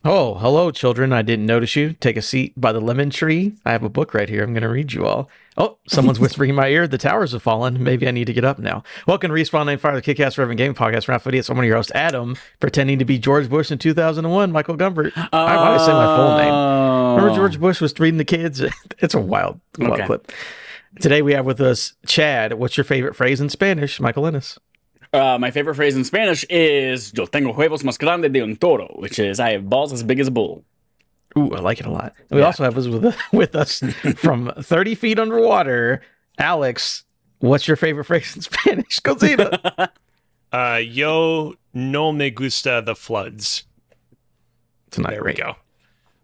Oh, hello, children. I didn't notice you. Take a seat by the lemon tree. I have a book right here. I'm going to read you all. Oh, someone's whispering in my ear. The towers have fallen. Maybe I need to get up now. Welcome to Respawn Name Fire, the Kick-Ass Reverend Game Podcast. Ralph Idiots. I'm one of your hosts, Adam, pretending to be George Bush in 2001. Michael Gumbert. Why did I say my full name? Remember George Bush was reading the kids? It's a wild clip. Today we have with us Chad. What's your favorite phrase in Spanish? Michael Ennis. My favorite phrase in Spanish is "Yo tengo huevos más grandes de un toro," which is "I have balls as big as a bull." Ooh, I like it a lot. We also have with us from 30 feet underwater, Alex. What's your favorite phrase in Spanish? Cocina. Yo no me gusta the floods. There we go.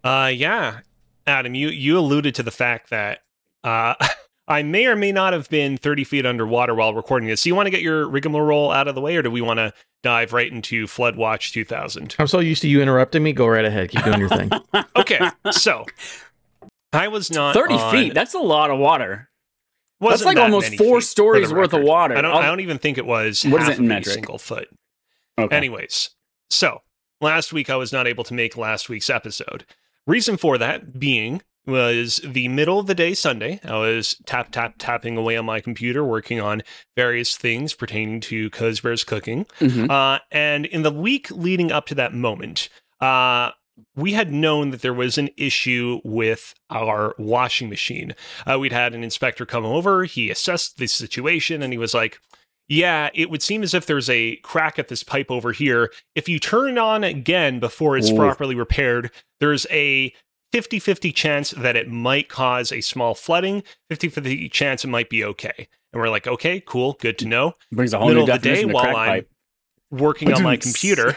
Yeah, Adam, you alluded to the fact that I may or may not have been 30 feet underwater while recording this. So you want to get your rigmarole out of the way, or do we want to dive right into Flood Watch 2000? I'm so used to you interrupting me. Go right ahead. Keep doing your thing. Okay, so I was not 30 feet. That's a lot of water. That's like almost 4 stories worth of water. I don't even think it was what half is it in of metric? A single foot. Okay. Anyways, so last week I was not able to make last week's episode. Reason for that being was the middle of the day Sunday. I was tapping away on my computer, working on various things pertaining to Cosbear's cooking. Mm-hmm. And in the week leading up to that moment, we had known that there was an issue with our washing machine. We'd had an inspector come over. He assessed the situation, and he was like, yeah, it would seem as if there's a crack at this pipe over here. If you turn it on again before it's properly repaired, there's a 50-50 chance that it might cause a small flooding, 50-50 chance it might be okay. And we're like, okay, cool, good to know. Brings a whole Middle new of the day definition while crack I'm pipe. working on my computer,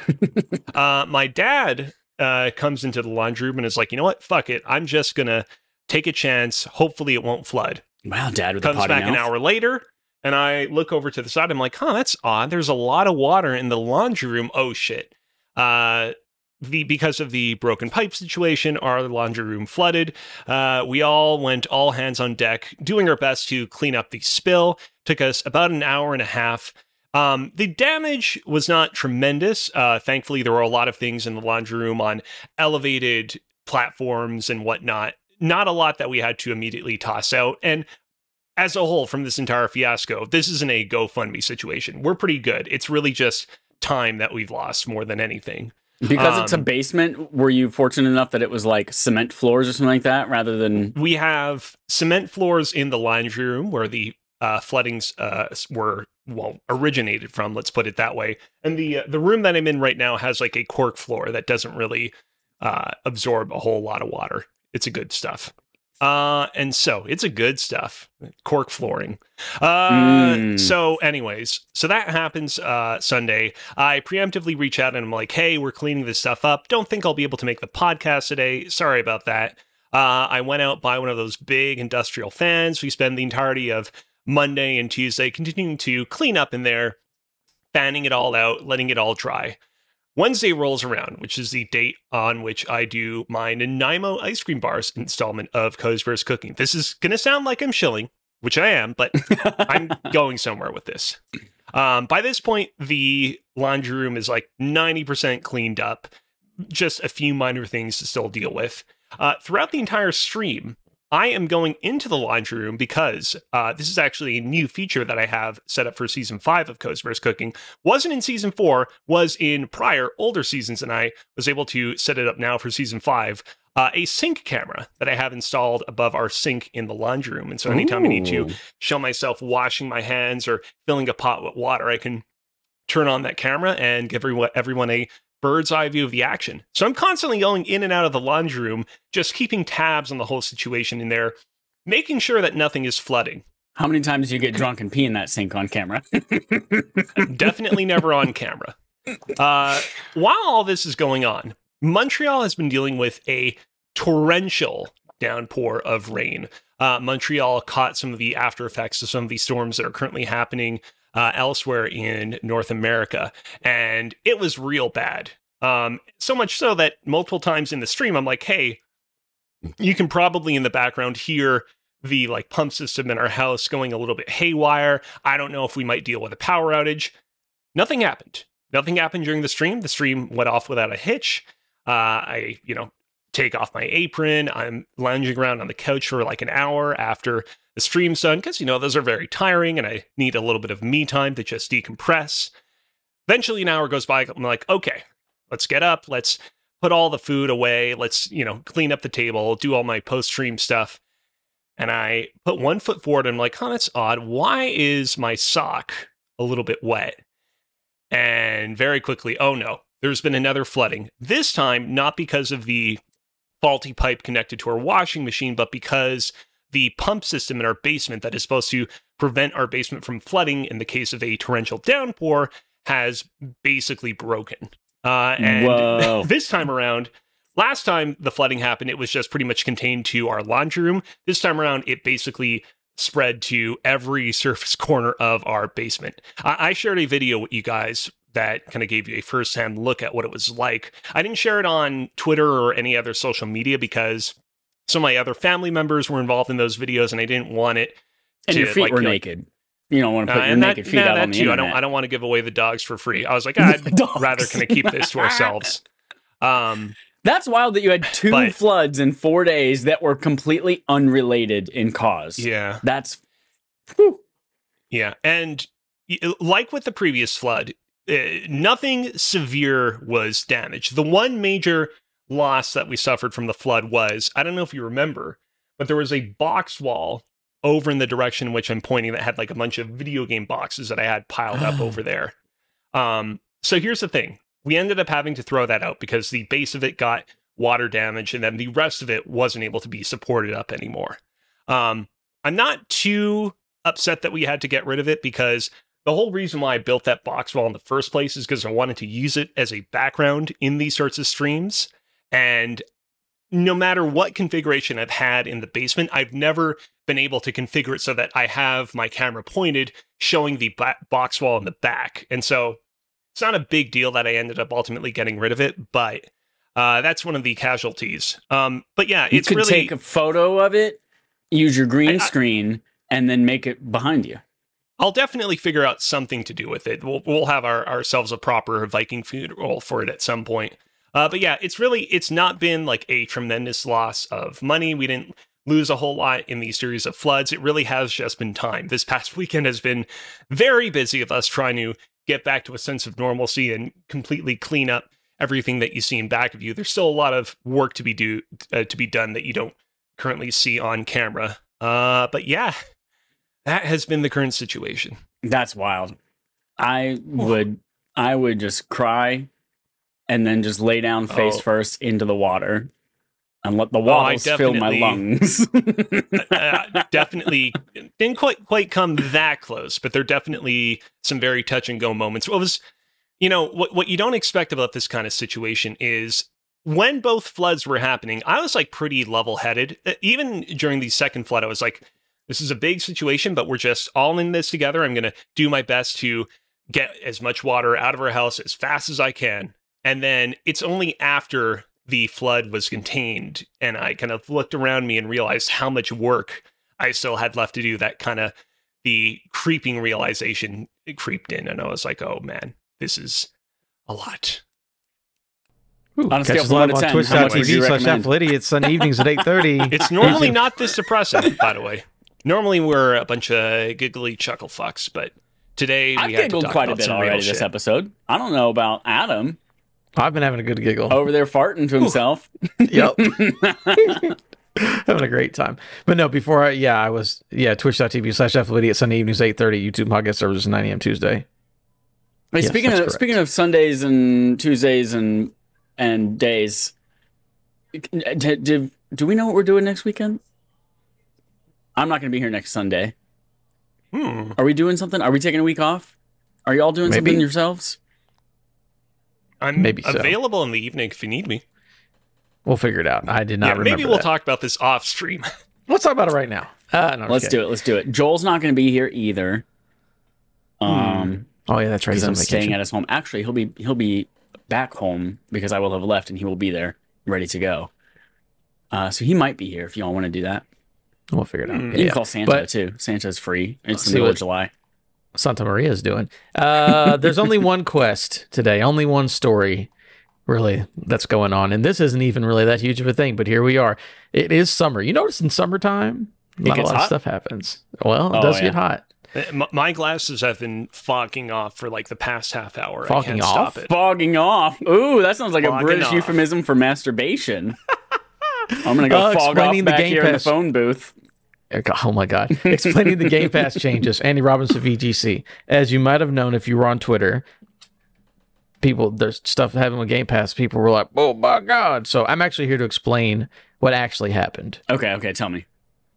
my dad comes into the laundry room and is like, you know what, fuck it. I'm just going to take a chance. Hopefully it won't flood. Wow, Dad with Comes the potty back mouth. An hour later, and I look over to the side. I'm like, huh, that's odd. There's a lot of water in the laundry room. Oh, shit. Because of the broken pipe situation, our laundry room flooded. We all went all hands on deck, doing our best to clean up the spill. Took us about an hour and a half. The damage was not tremendous. Thankfully, there were a lot of things in the laundry room on elevated platforms and whatnot. Not a lot that we had to immediately toss out. And as a whole, from this entire fiasco, this isn't a GoFundMe situation. We're pretty good. It's really just time that we've lost more than anything. Because it's a basement, were you fortunate enough that it was like cement floors or something like that, rather than... We have cement floors in the laundry room where the floodings originated from, let's put it that way. And the room that I'm in right now has like a cork floor that doesn't really absorb a whole lot of water. It's a good stuff. And so it's a good stuff. Cork flooring. So anyways, so that happens Sunday. I preemptively reach out and I'm like, hey, we're cleaning this stuff up. Don't think I'll be able to make the podcast today. Sorry about that. I went out, buy one of those big industrial fans. We spend the entirety of Monday and Tuesday continuing to clean up in there, fanning it all out, letting it all dry. Wednesday rolls around, which is the date on which I do my Nanaimo ice cream bars installment of Cosbear's Cooking. This is going to sound like I'm shilling, which I am, but I'm going somewhere with this. By this point, the laundry room is like 90% cleaned up. Just a few minor things to still deal with. Throughout the entire stream, I am going into the laundry room because this is actually a new feature that I have set up for Season 5 of Cosbear's Cooking. Wasn't in Season 4, was in prior, older seasons, and I was able to set it up now for Season 5. A sink camera that I have installed above our sink in the laundry room. And so anytime I need to show myself washing my hands or filling a pot with water, I can turn on that camera and give everyone a bird's eye view of the action. So I'm constantly going in and out of the laundry room, just keeping tabs on the whole situation in there, making sure that nothing is flooding. How many times do you get drunk and pee in that sink on camera? Definitely never on camera. While all this is going on, Montreal has been dealing with a torrential downpour of rain. Montreal caught some of the after effects of some of these storms that are currently happening elsewhere in North America, and it was real bad. So much so that multiple times in the stream, I'm like, hey, you can probably in the background hear the like pump system in our house going a little bit haywire. I don't know if we might deal with a power outage. Nothing happened. Nothing happened during the stream. The stream went off without a hitch. I, take off my apron. I'm lounging around on the couch for like an hour after the stream's done because, those are very tiring and I need a little bit of me time to just decompress. Eventually, an hour goes by. I'm like, okay, let's get up. Let's put all the food away. Let's, clean up the table, do all my post-stream stuff. And I put one foot forward and I'm like, that's odd. Why is my sock a little bit wet? And very quickly, oh no, there's been another flooding. This time, not because of the faulty pipe connected to our washing machine, but because the pump system in our basement that is supposed to prevent our basement from flooding in the case of a torrential downpour has basically broken. And this time around, last time the flooding happened, it was just pretty much contained to our laundry room. This time around, it basically spread to every surface corner of our basement. I shared a video with you guys that kind of gave you a first-hand look at what it was like. I didn't share it on Twitter or any other social media because some of my other family members were involved in those videos, and I didn't want it and to... your feet were naked. You don't want to put your naked feet out on the internet. I don't want to give away the dogs for free. I was like, I'd rather kind of keep this to ourselves. That's wild that you had two floods in 4 days that were completely unrelated in cause. Yeah. That's... Whew. Yeah, and like with the previous flood, nothing severe was damaged. The one major loss that we suffered from the flood was, I don't know if you remember, but there was a box wall over in the direction in which I'm pointing that had like a bunch of video game boxes that I had piled up over there. So here's the thing. We ended up having to throw that out because the base of it got water damage and then the rest of it wasn't able to be supported up anymore. I'm not too upset that we had to get rid of it because the whole reason why I built that box wall in the first place is because I wanted to use it as a background in these sorts of streams. And no matter what configuration I've had in the basement, I've never been able to configure it so that I have my camera pointed showing the box wall in the back. And so it's not a big deal that I ended up ultimately getting rid of it, but that's one of the casualties. But yeah, it's really... You could take a photo of it, use your green screen, and then make it behind you. I'll definitely figure out something to do with it. We'll have ourselves a proper Viking funeral for it at some point. But yeah, it's not been like a tremendous loss of money. We didn't lose a whole lot in these series of floods. It really has just been time. This past weekend has been very busy of us trying to get back to a sense of normalcy and completely clean up everything that you see in back of you. There's still a lot of work to be done that you don't currently see on camera. But yeah, that has been the current situation. That's wild. I would just cry and then just lay down face first into the water and let the water fill my lungs. Definitely didn't quite come that close, but there are definitely some very touch and go moments. What you don't expect about this kind of situation is when both floods were happening, I was like pretty level-headed. Even during the second flood, I was like, this is a big situation, but we're just all in this together. I'm going to do my best to get as much water out of our house as fast as I can. And then it's only after the flood was contained and I kind of looked around me and realized how much work I still had left to do that kind of the creeping realization creeped in. And I was like, oh man, this is a lot. Ooh, catch us live on twitch.tv/Athletic. It's Sunday evenings at 8:30. It's normally not this depressing, by the way. Normally we're a bunch of giggly chuckle fucks, but today we had to talk quite about a bit some already real shit. this episode. I don't know about Adam. I've been having a good giggle. Over there farting to himself. Yep. Having a great time. But no, before I was twitch.tv/Athletic at Sunday evenings 8:30, YouTube podcast services 9 a.m. Tuesday. Hey, speaking of Sundays and Tuesdays and days, do we know what we're doing next weekend? I'm not going to be here next Sunday. Are we doing something? Are we taking a week off? Are you all doing something yourselves? I'm available in the evening if you need me. We'll figure it out. I did not remember maybe we'll talk about this off stream. Let's talk about it right now. No, Let's do it. Joel's not going to be here either. Oh yeah, that's right. He's staying at his home. Actually, he'll be back home because I will have left and he will be there ready to go. So he might be here if y'all want to do that. We'll figure it out. You can call Santa too. Santa's free. It's the middle of July. Santa Maria is doing. There's only one quest today, only one story really that's going on. And this isn't even really that huge of a thing, but here we are. It is summer. You notice in summertime, not a lot of stuff happens. Well, it does get hot. My glasses have been fogging off for like the past half hour. Fogging off? Stop it. Fogging off. Ooh, that sounds like a British euphemism for masturbation. I'm going to go fog off back here in the phone booth. Oh my God. Explaining the Game Pass changes. Andy Robinson, VGC. As you might have known if you were on Twitter, there's stuff happening with Game Pass. People were like, oh my God. So I'm actually here to explain what actually happened. Okay, tell me.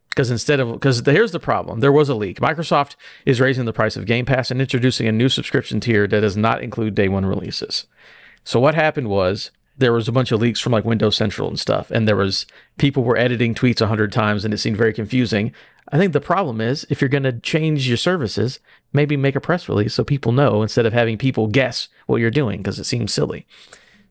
Because here's the problem. There was a leak. Microsoft is raising the price of Game Pass and introducing a new subscription tier that does not include day one releases. So what happened was there was a bunch of leaks from like Windows Central and stuff, and people were editing tweets 100 times, and it seemed very confusing. I think the problem is if you're going to change your services, maybe make a press release so people know instead of having people guess what you're doing, because it seems silly.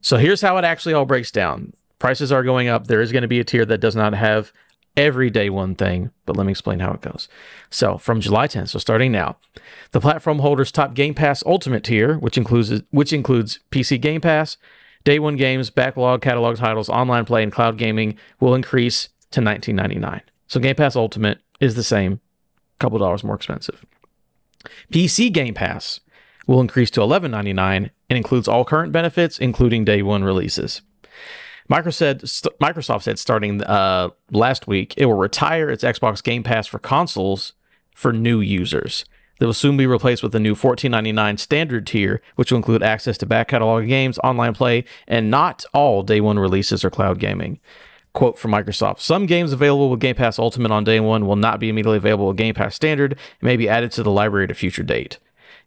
So here's how it actually all breaks down. Prices are going up. There is going to be a tier that does not have every day one thing, but let me explain how it goes. So from July 10th, so starting now, the platform holder's top Game Pass Ultimate tier, which includes PC Game Pass, day one games, backlog, catalog titles, online play, and cloud gaming, will increase to $19.99. So Game Pass Ultimate is the same, a couple dollars more expensive. PC Game Pass will increase to $11.99 and includes all current benefits, including day one releases. Microsoft said starting last week, it will retire its Xbox Game Pass for consoles for new users. They will soon be replaced with a new $14.99 standard tier, which will include access to back catalog games, online play, and not all day one releases or cloud gaming. Quote from Microsoft, some games available with Game Pass Ultimate on day one will not be immediately available with Game Pass Standard and may be added to the library at a future date.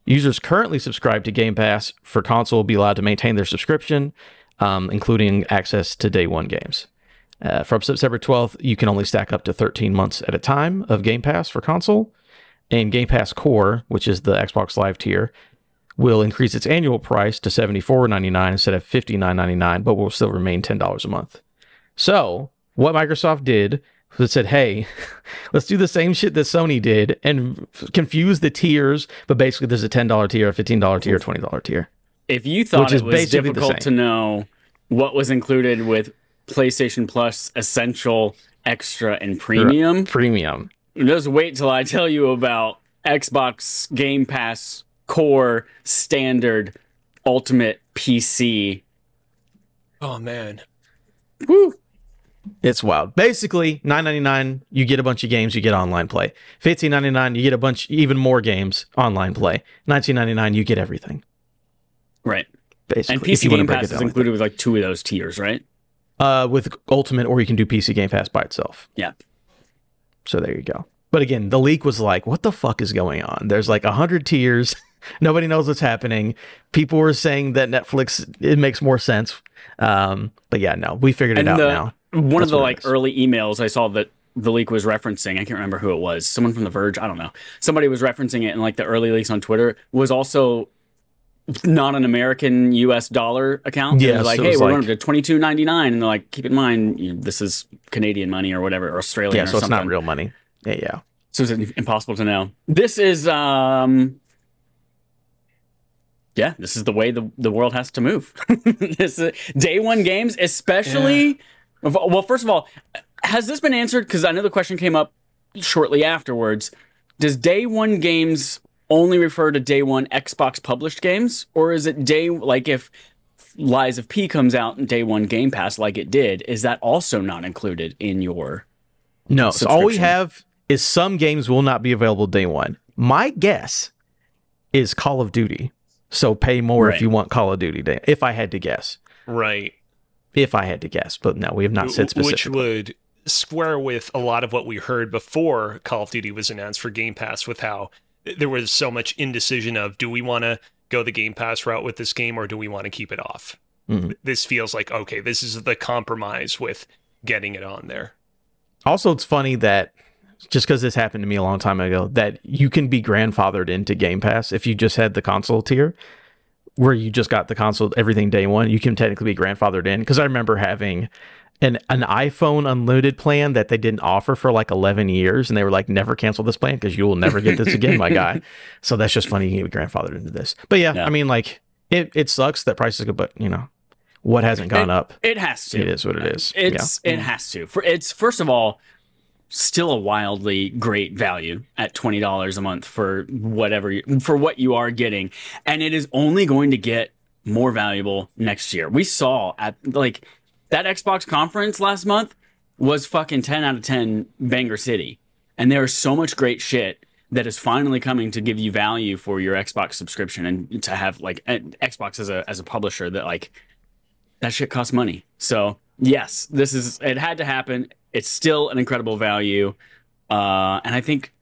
Users currently subscribed to Game Pass for console will be allowed to maintain their subscription, including access to day one games. From September 12th, you can only stack up to 13 months at a time of Game Pass for console. And Game Pass Core, which is the Xbox Live tier, will increase its annual price to $74.99 instead of $59.99, but will still remain $10 a month. So, what Microsoft did was it said, hey, let's do the same shit that Sony did and confuse the tiers, but basically there's a $10 tier, a $15 tier, a $20 tier. If you thought it was difficult to know what was included with PlayStation Plus, Essential, Extra, and Premium, just wait till I tell you about Xbox Game Pass Core, Standard, Ultimate, PC. Oh, man. Woo! It's wild. Basically, $9.99, you get a bunch of games, you get online play. $15.99, you get a bunch, even more games, online play. $19.99, you get everything. Right. Basically, and PC Game Pass is included with like two of those tiers, right? With Ultimate, or you can do PC Game Pass by itself. Yeah. So there you go. But again, the leak was like, what the fuck is going on? There's like 100 tiers. Nobody knows what's happening. People were saying that Netflix, it makes more sense. But yeah, no, we figured it out now. One of the like early emails I saw that the leak was referencing, I can't remember who it was, someone from The Verge, I don't know. Somebody was referencing it, and like the early leaks on Twitter was also not an American US dollar account. Yeah, like, hey, we're going to $22.99, and they're like, keep in mind, this is Canadian money or whatever, or Australian. Yeah, so it's not real money. Yeah. So it's impossible to know. This is, yeah, this is the way the world has to move. This day one games, especially. Yeah. Well, first of all, has this been answered? Because I know the question came up shortly afterwards. Does day one games only refer to day one Xbox published games, or is it like if Lies of P comes out in day one Game Pass like it did, is that also not included in your No, so all we have is some games will not be available day one. My guess is Call of Duty. So pay more if you want Call of Duty day, if I had to guess. Right. If I had to guess, but no, we have not said specifically. Which would square with a lot of what we heard before Call of Duty was announced for Game Pass, with how there was so much indecision of, do we want to go the Game Pass route with this game, or do we want to keep it off? Mm-hmm. This feels like, okay, this is the compromise with getting it on there. Also, it's funny that, just because this happened to me a long time ago, that you can be grandfathered into Game Pass if you just had the console tier, where you just got the console, everything day one, you can technically be grandfathered in. Because I remember having an iPhone unlimited plan that they didn't offer for like 11 years, and they were like, never cancel this plan because you will never get this again, my guy. So that's just funny. He grandfathered into this, but yeah, I mean, like it sucks that prices go, but you know what hasn't gone up? It has to. It is what it is. It has to. It's first of all still a wildly great value at $20 a month for for what you are getting, and it is only going to get more valuable next year. We saw at like that Xbox conference last month was fucking 10 out of 10 banger city, and there is so much great shit that is finally coming to give you value for your Xbox subscription, and to have like Xbox as a publisher that like that shit costs money. So yes, it had to happen. It's still an incredible value. And I think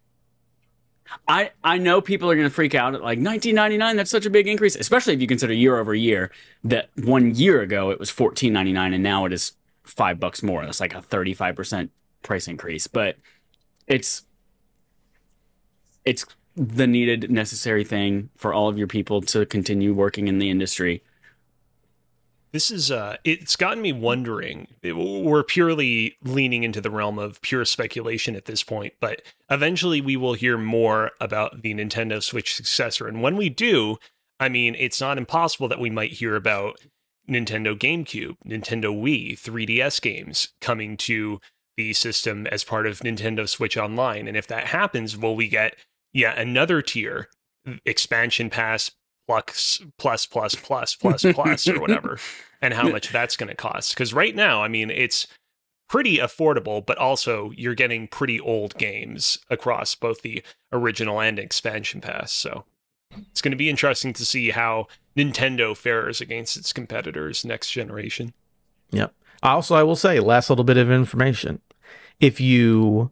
I know people are going to freak out at like $19.99. That's such a big increase, especially if you consider year over year that 1 year ago it was $14.99 and now it is $5 more. That's like a 35% price increase, but it's the needed, necessary thing for all of your people to continue working in the industry. This is, it's gotten me wondering. We're purely leaning into the realm of pure speculation at this point, but eventually we will hear more about the Nintendo Switch successor. And when we do, I mean, it's not impossible that we might hear about Nintendo GameCube, Nintendo Wii, 3DS games coming to the system as part of Nintendo Switch Online. And if that happens, will we get yet another tier, expansion pass, plus or whatever, and how much that's going to cost? Because right now, I mean, it's pretty affordable, but also you're getting pretty old games across both the original and expansion pass. So it's going to be interesting to see how Nintendo fares against its competitors next generation. Yep. Also, I will say, last little bit of information. So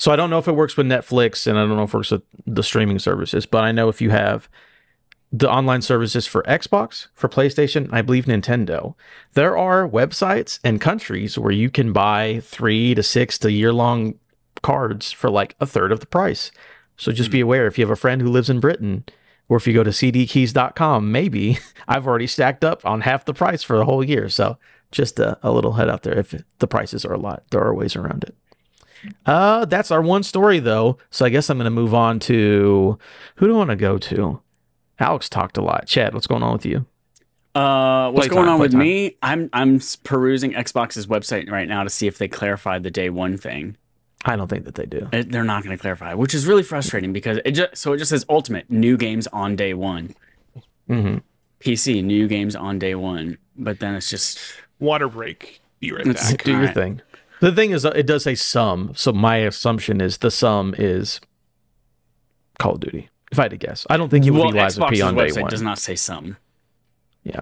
I don't know if it works with Netflix, and I don't know if it works with the streaming services, but I know if you have the online services for Xbox, for PlayStation, I believe Nintendo, there are websites and countries where you can buy 3 to 6 to year-long cards for like a third of the price. So just be aware, if you have a friend who lives in Britain, or if you go to cdkeys.com, maybe I've already stacked up on half the price for the whole year. So just a little head out there. If the prices are a lot, there are ways around it. That's our one story, though. So I guess I'm going to move on to, who do I want to go to? Alex talked a lot. Chad, what's going on with you? What's going on with me? I'm perusing Xbox's website right now to see if they clarified the day one thing. I don't think that they do. They're not going to clarify, which is really frustrating because it just says Ultimate new games on day one. Mm-hmm. PC new games on day one, but then it's just water break. Be right back. Do your thing. The thing is, it does say some, so my assumption is the sum is Call of Duty. If I had to guess, I don't think it would be Lies of P on day one. Does not say some. Yeah.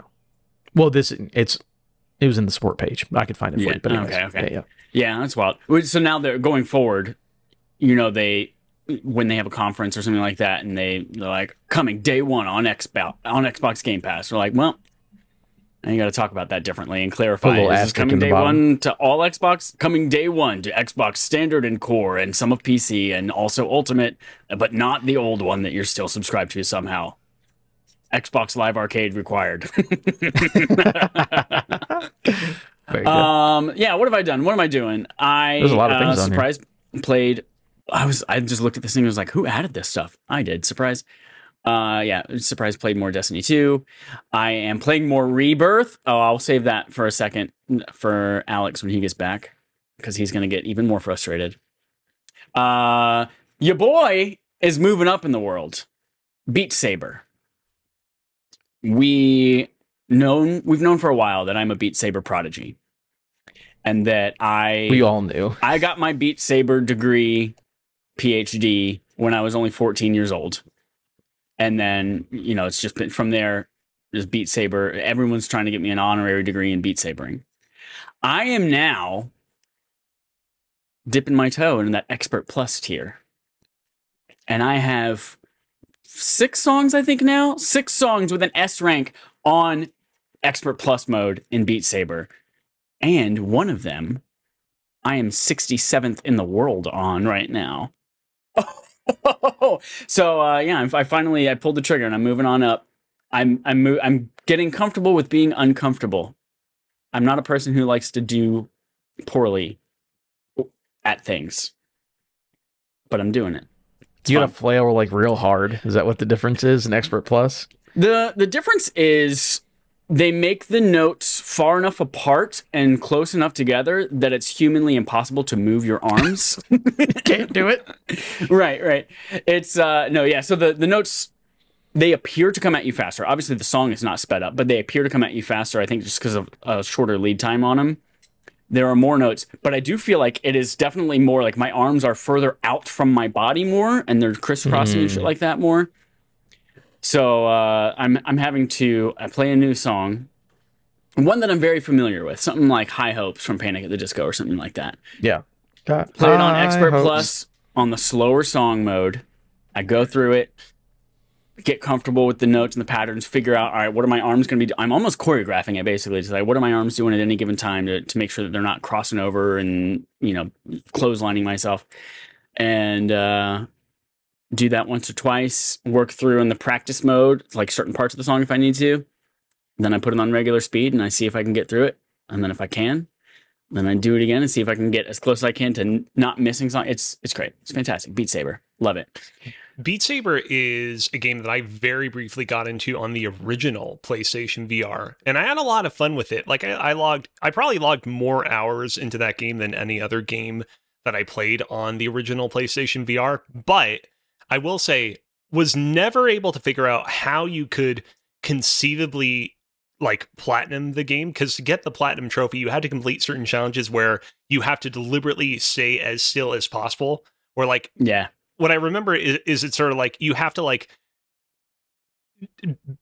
Well, it was in the support page. I could find it for you. But anyways, okay. Yeah, that's wild. So now they're going forward. You know, when they have a conference or something like that, and they're like coming day one on Xbox Game Pass. They're like, well, and you got to talk about that differently and clarify. Is this coming day one to all Xbox? Coming day one to Xbox Standard and Core and some of PC and also Ultimate, but not the old one that you're still subscribed to somehow. Xbox Live Arcade required. Very good. Yeah. What have I done? What am I doing? There's a lot of things on surprise here. Played. I just looked at this thing and was like, who added this stuff? I did. Surprise. Yeah, surprise, played more Destiny 2. I am playing more Rebirth. Oh, I'll save that for a second for Alex when he gets back, because he's going to get even more frustrated. Your boy is moving up in the world. Beat Saber. We've known for a while that I'm a Beat Saber prodigy. And that we all knew. I got my Beat Saber degree, PhD, when I was only 14 years old. And then, you know, it's just been from there, just Beat Saber. Everyone's trying to get me an honorary degree in Beat Sabering. I am now dipping my toe in that Expert Plus tier. And I have 6 songs, I think now. 6 songs with an S rank on Expert Plus mode in Beat Saber. And one of them, I am 67th in the world on right now. So yeah, I pulled the trigger and I'm moving on up. I'm getting comfortable with being uncomfortable. I'm not a person who likes to do poorly at things, but I'm doing it. You gotta flail like real hard. Is that what the difference is in Expert Plus? The difference is they make the notes far enough apart and close enough together that it's humanly impossible to move your arms. Can't do it. Right. It's no, yeah. So the notes, they appear to come at you faster. Obviously, the song is not sped up, but they appear to come at you faster. I think just because of a shorter lead time on them. There are more notes, but I do feel like it is definitely more like my arms are further out from my body more, and they're crisscrossing and shit like that more. So I'm having to play a new song, one that I'm very familiar with, something like High Hopes from Panic at the Disco or something like that. Yeah. Play it on Expert Plus on the slower song mode. I go through it, get comfortable with the notes and the patterns, figure out, all right, what are my arms going to be? I'm almost choreographing it basically. It's like, what are my arms doing at any given time to make sure that they're not crossing over and, you know, clotheslining myself. And do that once or twice, work through in the practice mode, like certain parts of the song if I need to. Then I put it on regular speed and I see if I can get through it. And then if I can, then I do it again and see if I can get as close as I can to not missing song. It's great. It's fantastic. Beat Saber. Love it. Beat Saber is a game that I very briefly got into on the original PlayStation VR, and I had a lot of fun with it. Like I probably logged more hours into that game than any other game that I played on the original PlayStation VR, but I will say was never able to figure out how you could conceivably like platinum the game, because to get the platinum trophy, you had to complete certain challenges where you have to deliberately stay as still as possible, or like, yeah. What I remember is it's sort of like you have to like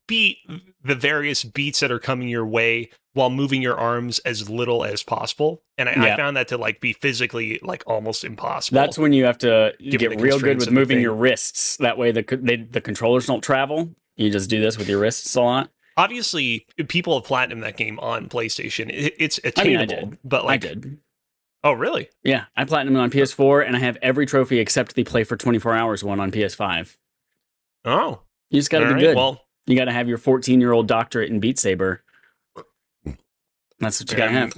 beat the various beats that are coming your way while moving your arms as little as possible. And I found that to like be physically like almost impossible. That's when you have to get real good with moving your wrists. That way the controllers don't travel. You just do this with your wrists a lot. Obviously, people have platinumed that game on PlayStation. It's attainable. I did. But like, I did. Oh, really? Yeah, I platinumed it on PS4, and I have every trophy except the Play for 24 Hours one on PS5. Oh. You just got to be good. Well, you got to have your 14-year-old doctorate in Beat Saber. That's what you got to have.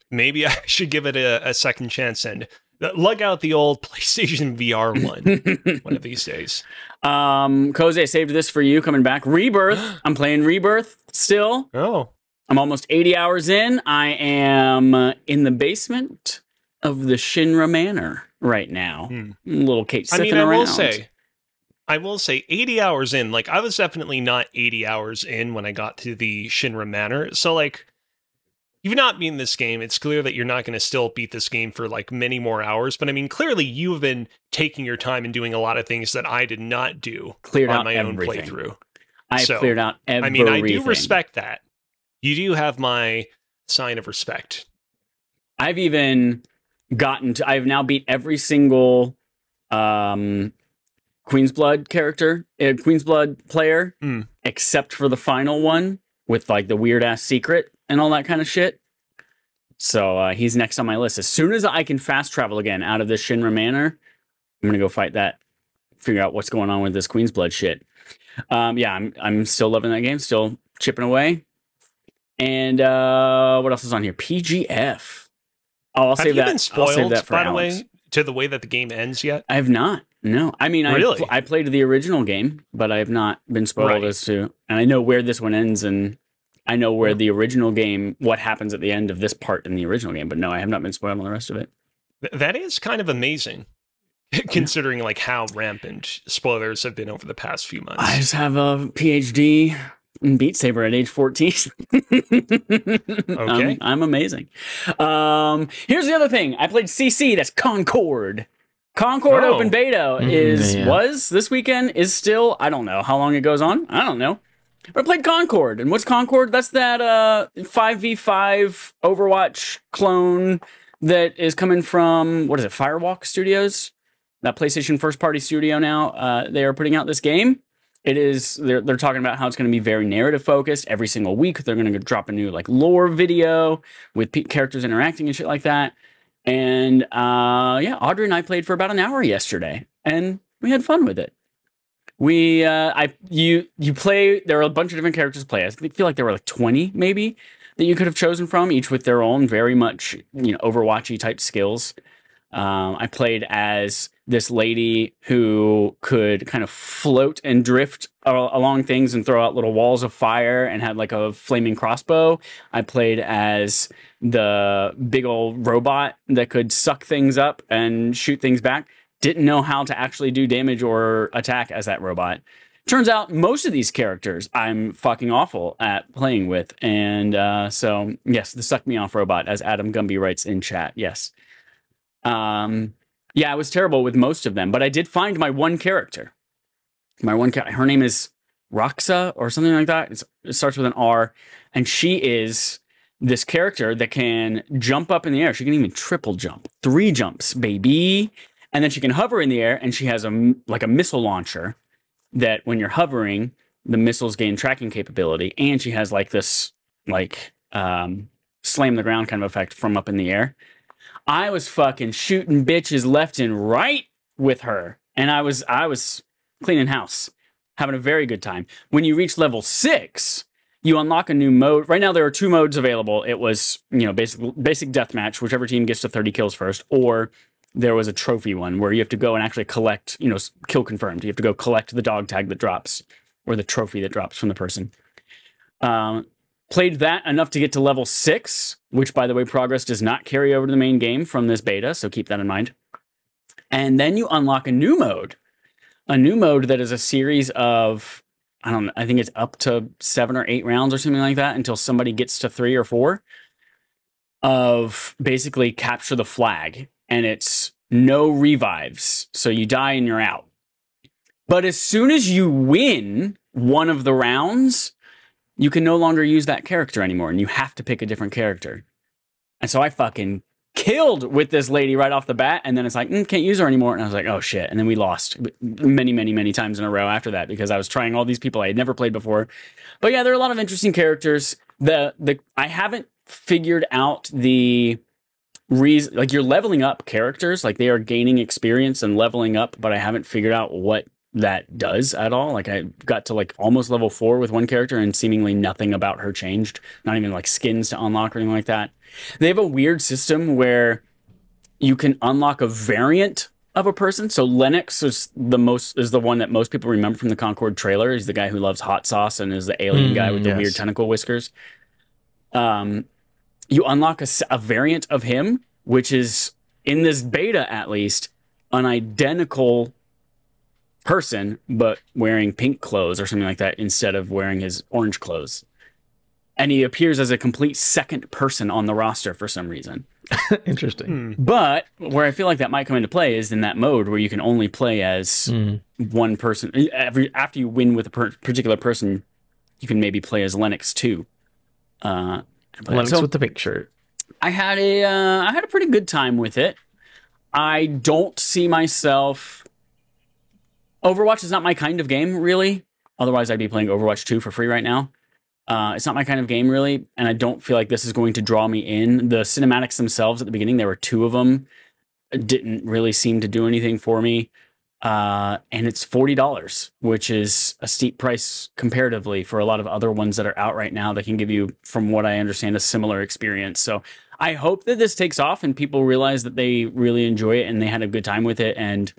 Maybe I should give it a second chance and lug out the old PlayStation VR one of these days. Cozy, I saved this for you coming back. Rebirth. I'm playing Rebirth still. Oh. I'm almost 80 hours in. I am in the basement of the Shinra Manor right now. Little Kate sipping around. I will say 80 hours in, like I was definitely not 80 hours in when I got to the Shinra Manor. So like, you've not beaten this game. It's clear that you're not going to still beat this game for like many more hours. But I mean, clearly you've been taking your time and doing a lot of things that I did not do on my own playthrough. I cleared out everything. I mean, I do respect that. You do have my sign of respect. I've even I've now beat every single Queen's Blood character, Queen's Blood player, except for the final one with like the weird ass secret and all that kind of shit. So he's next on my list. As soon as I can fast travel again out of this Shinra Manor, I'm gonna go fight that, figure out what's going on with this Queen's Blood shit. Yeah, I'm still loving that game, still chipping away. And what else is on here? PGF. Oh, I'll save that. Have you been spoiled, by the way, to the way that the game ends yet? I have not. No. I mean, really? I played the original game, but I have not been spoiled as to... And I know where this one ends, and I know where the original game, what happens at the end of this part in the original game. But no, I have not been spoiled on the rest of it. That is kind of amazing, considering like how rampant spoilers have been over the past few months. I just have a PhD... Beat Saber at age 14. Okay. I'm amazing. Here's the other thing. I played CC. That's Concord. Concord Open Beta was this weekend, is still, I don't know how long it goes on. I don't know. But I played Concord. And what's Concord? That's that 5v5 Overwatch clone that is coming from, what is it, Firewalk Studios? That PlayStation first-party studio now. They are putting out this game. It is, they're talking about how it's going to be very narrative focused. Every single week, they're going to drop a new like lore video with characters interacting and shit like that. And yeah, Audrey and I played for about an hour yesterday, and we had fun with it. You play. There are a bunch of different characters to play. I feel like there were like 20 maybe. that you could have chosen from, each with their own very much, Overwatchy type skills. I played as this lady who could kind of float and drift along things and throw out little walls of fire and had like a flaming crossbow. I played as the big old robot that could suck things up and shoot things back. Didn't know how to actually do damage or attack as that robot. Turns out most of these characters I'm fucking awful at playing with. And so, yes, the suck me off robot, as Adam Gumby writes in chat. Yes. Yeah, I was terrible with most of them, but I did find my one character. Her name is Roxa or something like that. It starts with an R, and she is this character that can jump up in the air. She can even triple jump. 3 jumps, baby. And then she can hover in the air, and she has a missile launcher that when you're hovering, the missiles gain tracking capability, and she has like this slam the ground kind of effect from up in the air. I was fucking shooting bitches left and right with her, and I was cleaning house, having a very good time. When you reach level 6, you unlock a new mode. Right now there are 2 modes available. It was, basic deathmatch, whichever team gets to 30 kills first, or there was a trophy one where you have to go and actually collect, kill confirmed. You have to go collect the dog tag that drops or the trophy that drops from the person. Played that enough to get to level 6, which, by the way, progress does not carry over to the main game from this beta, so keep that in mind. And then you unlock a new mode that is a series of, I think it's up to 7 or 8 rounds or something like that until somebody gets to 3 or 4 of basically capture the flag. And it's no revives, so you die and you're out. But as soon as you win one of the rounds, you can no longer use that character anymore, and you have to pick a different character. And so I fucking killed with this lady right off the bat, and then it's like, can't use her anymore. And I was like, oh shit. And then we lost many, many, many times in a row after that because I was trying all these people I had never played before. But yeah, there are a lot of interesting characters. I haven't figured out the reason, like, you're leveling up characters, like they are gaining experience and leveling up, but I haven't figured out what that does at all. Like, I got to like almost level 4 with one character and seemingly nothing about her changed, not even like skins to unlock or anything like that. They have a weird system where you can unlock a variant of a person. So Lennox is the one that most people remember from the Concord trailer. He's the guy who loves hot sauce and is the alien guy with the weird tentacle whiskers. You unlock a variant of him, which is, in this beta at least, an identical person, but wearing pink clothes or something like that instead of wearing his orange clothes. And he appears as a complete second person on the roster for some reason. Interesting. But where I feel like that might come into play is in that mode where you can only play as one person. After you win with a particular person, you can maybe play as Lennox too. Lennox with the pink shirt. I had a pretty good time with it. I don't see myself. Overwatch is not my kind of game, really. Otherwise, I'd be playing Overwatch 2 for free right now. It's not my kind of game, really, and I don't feel like this is going to draw me in. The cinematics themselves at the beginning, there were 2 of them, didn't really seem to do anything for me. And it's $40, which is a steep price comparatively for a lot of other ones that are out right now that can give you, from what I understand, a similar experience. So I hope that this takes off and people realize that they really enjoy it and they had a good time with it, and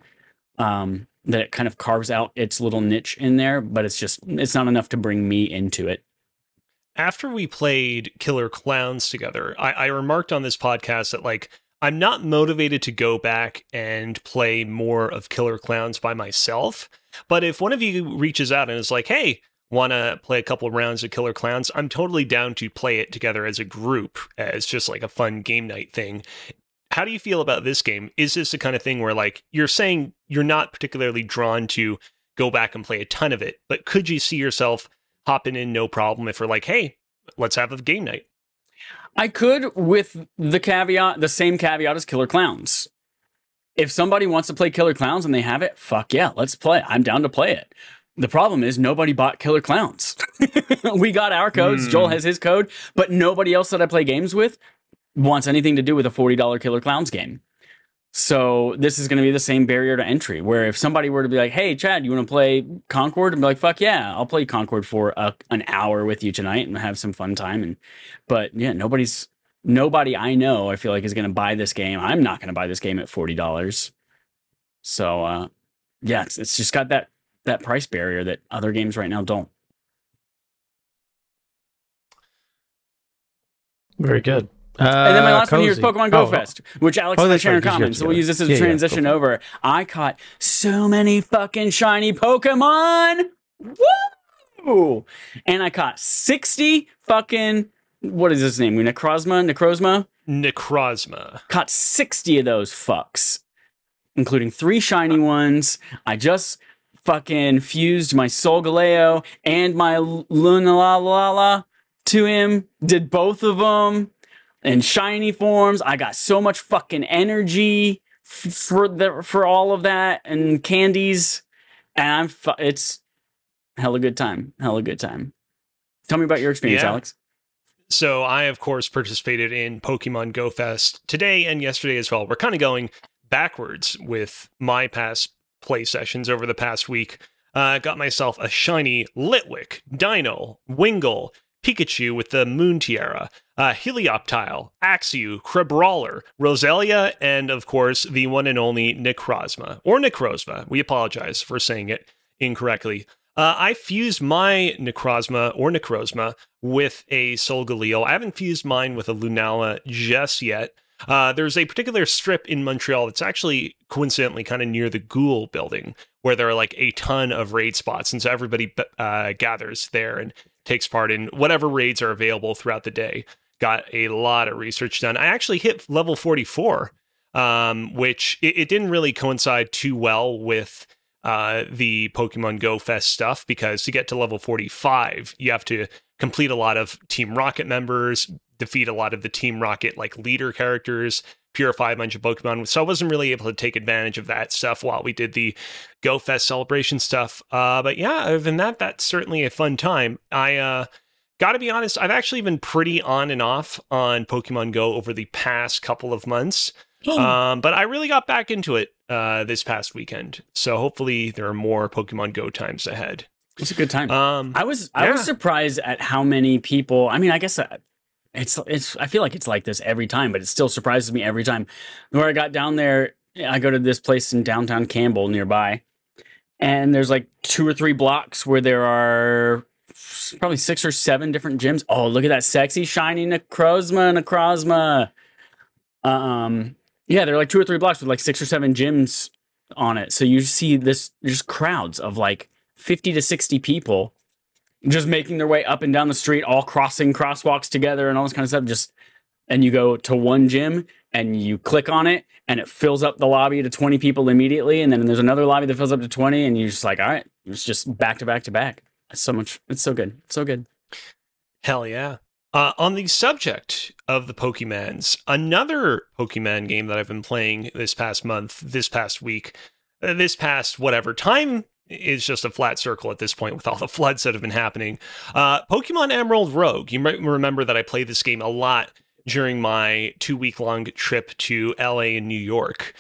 that it kind of carves out its little niche in there, but it's not enough to bring me into it. After we played Killer Klowns together, I remarked on this podcast that, like, I'm not motivated to go back and play more of Killer Klowns by myself. But if one of you reaches out and is like, hey, want to play a couple rounds of Killer Klowns, I'm totally down to play it together as a group, as just like a fun game night thing. How do you feel about this game? Is this the kind of thing where, like, you're saying you're not particularly drawn to go back and play a ton of it, but could you see yourself hopping in no problem if we're like, hey, let's have a game night? I could, with the same caveat as Killer Klowns. If somebody wants to play Killer Klowns and they have it, fuck yeah, let's play. I'm down to play it. The problem is nobody bought Killer Klowns. We got our codes. Joel has his code, but nobody else that I play games with wants anything to do with a $40 Killer Klowns game. So this is going to be the same barrier to entry, where if somebody were to be like, "Hey, Chad, you want to play Concord?" and be like, "Fuck yeah, I'll play Concord for an hour with you tonight and have some fun time." But yeah, nobody I know, I feel like, is going to buy this game. I'm not going to buy this game at $40. So yeah, it's just got that price barrier that other games right now don't. Very good. And then my last one here is Cozy. Pokemon Go Fest, which Alex and I that's share in right, 'cause you common. have So we'll use this as a together. transition Go for it. over. I caught so many fucking shiny Pokemon. Woo! And I caught 60 fucking, what is his name? Necrozma? Necrozma. Caught 60 of those fucks, including 3 shiny ones. I just fucking fused my Solgaleo and my Lunalala to him. Did both of them in shiny forms. I got so much fucking energy for all of that and candies, and it's hella good time. Hella good time. Tell me about your experience, Yeah. Alex. So I, of course, participated in Pokemon Go Fest today and yesterday as well. We're kind of going backwards with my past play sessions over the past week. Got myself a shiny Litwick, Dino, Wingull, Pikachu with the Moon Tiara, Helioptile, Axew, Crabrawler, Roselia, and of course the one and only Necrozma, or Necrozma. We apologize for saying it incorrectly. I fused my Necrozma with a Solgaleo. I haven't fused mine with a Lunala just yet. There's a particular strip in Montreal that's actually coincidentally kind of near the Ghoul building, where there are like a ton of raid spots, and so everybody gathers there and takes part in whatever raids are available throughout the day. Got a lot of research done. I actually hit level 44, which it didn't really coincide too well with the Pokemon Go Fest stuff, because to get to level 45, you have to complete a lot of Team Rocket members, defeat a lot of the Team Rocket like leader characters, purify a bunch of Pokemon. So I wasn't really able to take advantage of that stuff while we did the Go Fest celebration stuff. But yeah, other than that, that's certainly a fun time. I gotta be honest, I've actually been pretty on and off on Pokemon Go over the past couple of months. But I really got back into it this past weekend. So hopefully there are more Pokemon Go times ahead. It's a good time. I was yeah. surprised at how many people. I mean, I guess it's. I feel like it's like this every time, but it still surprises me every time. Where I got down there, I go to this place in downtown Campbell nearby, and there's like 2 or 3 blocks where there are probably 6 or 7 different gyms. Oh, look at that sexy shiny Necrozma. Yeah, there are like 2 or 3 blocks with like 6 or 7 gyms on it. So you see this just crowds of like 50 to 60 people just making their way up and down the street, all crossing crosswalks together and all this kind of stuff. And you go to one gym and you click on it and it fills up the lobby to 20 people immediately. And then there's another lobby that fills up to 20, and you're just like, all right, it's just back to back to back. It's so much. It's so good. It's so good. Hell yeah. On the subject of the Pokemans, another Pokemon game that I've been playing this past month, this past week, this past whatever time is just a flat circle at this point with all the floods that have been happening. Pokemon Emerald Rogue. You might remember that I played this game a lot during my 2-week-long trip to LA and New York.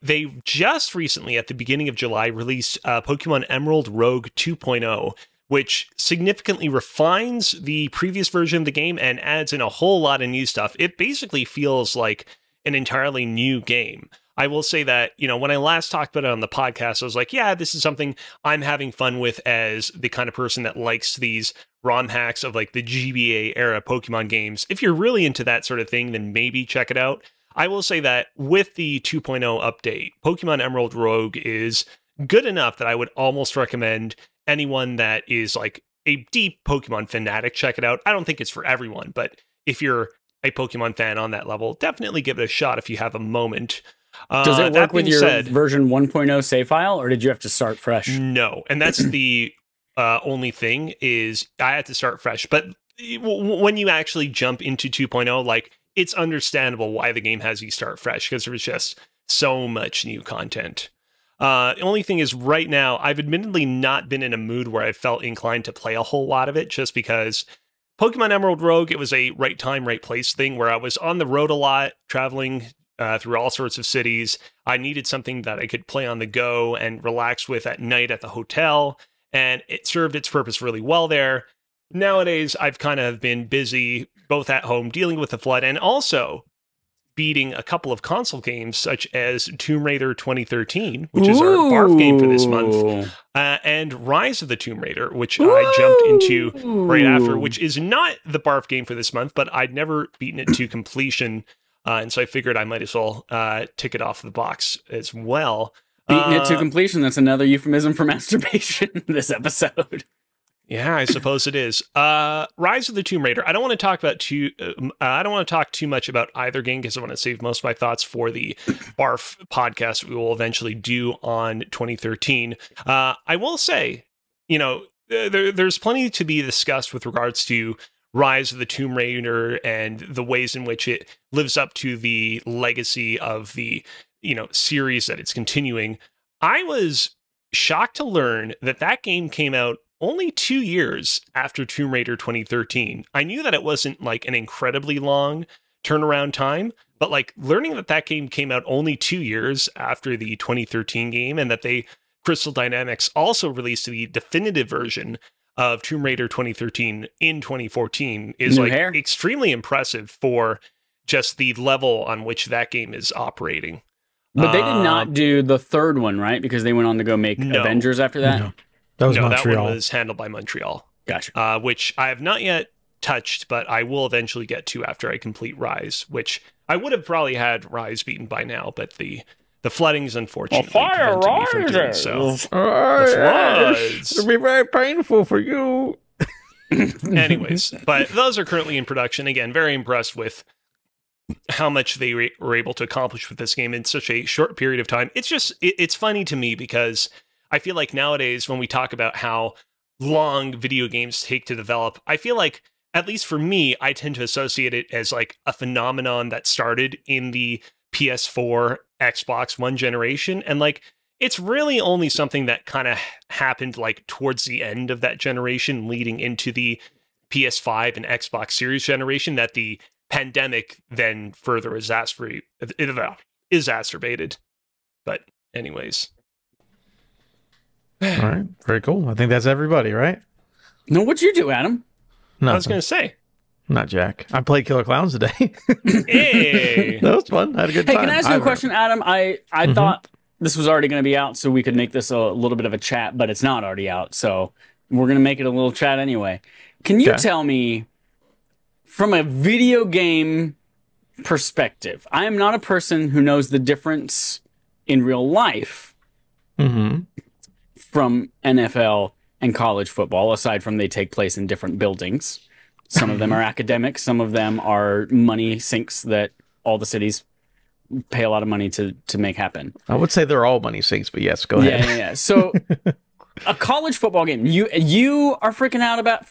They just recently, at the beginning of July, released Pokemon Emerald Rogue 2.0, which significantly refines the previous version of the game and adds in a whole lot of new stuff. It basically feels like an entirely new game. I will say that, when I last talked about it on the podcast, I was like, yeah, this is something I'm having fun with as the kind of person that likes these ROM hacks of like the GBA era Pokemon games. If you're really into that sort of thing, then maybe check it out. I will say that with the 2.0 update, Pokemon Emerald Rogue is good enough that I would almost recommend anyone that is like a deep Pokemon fanatic check it out. I don't think it's for everyone, but if you're a Pokemon fan on that level, definitely give it a shot if you have a moment. Does it work with your version 1.0 save file, or did you have to start fresh? No, and that's the only thing is I had to start fresh. But when you actually jump into 2.0, like, it's understandable why the game has you start fresh, because there was just so much new content. The only thing is right now, I've admittedly not been in a mood where I felt inclined to play a whole lot of it, just because Pokemon Emerald Rogue, it was a right time, right place thing where I was on the road a lot, traveling through all sorts of cities. I needed something that I could play on the go and relax with at night at the hotel, and it served its purpose really well there. Nowadays, I've kind of been busy both at home dealing with the flood and also beating a couple of console games such as Tomb Raider 2013, which is our barf game for this month, and Rise of the Tomb Raider, which I jumped into right after, which is not the barf game for this month, but I'd never beaten it to completion, and so I figured I might as well tick it off the box as well. Beating it to completion, that's another euphemism for masturbation this episode. Yeah, I suppose it is. Rise of the Tomb Raider. I don't want to talk about I don't want to talk too much about either game because I want to save most of my thoughts for the Barf podcast we will eventually do on 2013. I will say, there's plenty to be discussed with regards to Rise of the Tomb Raider and the ways in which it lives up to the legacy of the series that it's continuing. I was shocked to learn that game came out only 2 years after Tomb Raider 2013. I knew that it wasn't like an incredibly long turnaround time, but like learning that game came out only 2 years after the 2013 game and that Crystal Dynamics also released the definitive version of Tomb Raider 2013 in 2014 is extremely impressive for just the level on which that game is operating. But they did not do the third one, right? Because they went on to go make Avengers after that? No. That was Montreal. That one was handled by Montreal. Gotcha. Which I have not yet touched, but I will eventually get to after I complete Rise, which I would have probably had Rise beaten by now, but the floodings unfortunately prevented me from doing so. The floods! It'll be very painful for you. Anyways, but those are currently in production. Again, very impressed with how much they were able to accomplish with this game in such a short period of time. It's funny to me because I feel like nowadays when we talk about how long video games take to develop, I feel like, at least for me, I tend to associate it as like a phenomenon that started in the PS4, Xbox One generation. And like, it's really only something that kind of happened like towards the end of that generation, leading into the PS5 and Xbox Series generation, that the pandemic then further exacerbated. But anyways. All right, very cool. I think that's everybody, right? No, what'd you do, Adam? Nothing. I was going to say. Not Jack. I played Killer Klowns today. Hey! That was fun. I had a good time. Hey, can I ask you a question, Adam? I thought this was already going to be out, so we could make this a little bit of a chat, but it's not already out, so we're going to make it a little chat anyway. Can you tell me, from a video game perspective, I am not a person who knows the difference in real life from NFL and college football, aside from they take place in different buildings. Some of them are academic. Some of them are money sinks that all the cities pay a lot of money to make happen. I would say they're all money sinks, but yes, go ahead. Yeah. So a college football game, you are freaking out about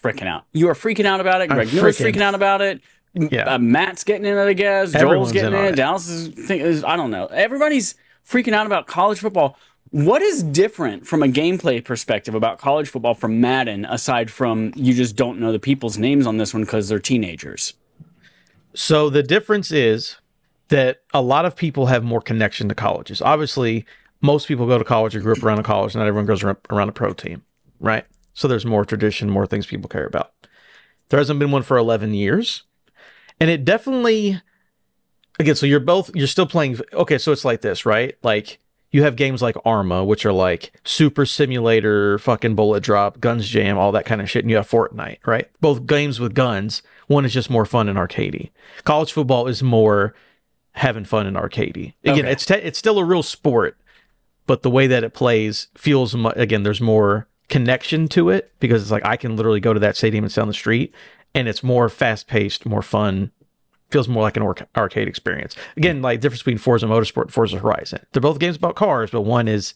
You are freaking out about it. Greg Miller's freaking out about it. Yeah. Matt's getting in it, I guess. Joel's getting in it. Dallas is, I don't know. Everybody's freaking out about college football. What is different from a gameplay perspective about college football from Madden, aside from you just don't know the people's names on this one because they're teenagers? So the difference is that a lot of people have more connection to colleges. Obviously, most people go to college or grew up around a college. Not everyone goes around a pro team, right? So there's more tradition, more things people care about. There hasn't been one for 11 years. And it definitely, again, so you're still playing. Okay, so it's like this, right? Like, you have games like Arma, which are like super simulator, fucking bullet drop, guns jam, all that kind of shit. And you have Fortnite, right? Both games with guns. One is just more fun and arcadey. College football is more having fun and arcadey. Again, it's still a real sport, but the way that it plays feels, again, there's more connection to it because it's like I can literally go to that stadium and sit on the street, and it's more fast-paced, more fun. Feels more like an arcade experience. Again, like difference between Forza Motorsport and Forza Horizon. They're both games about cars, but one is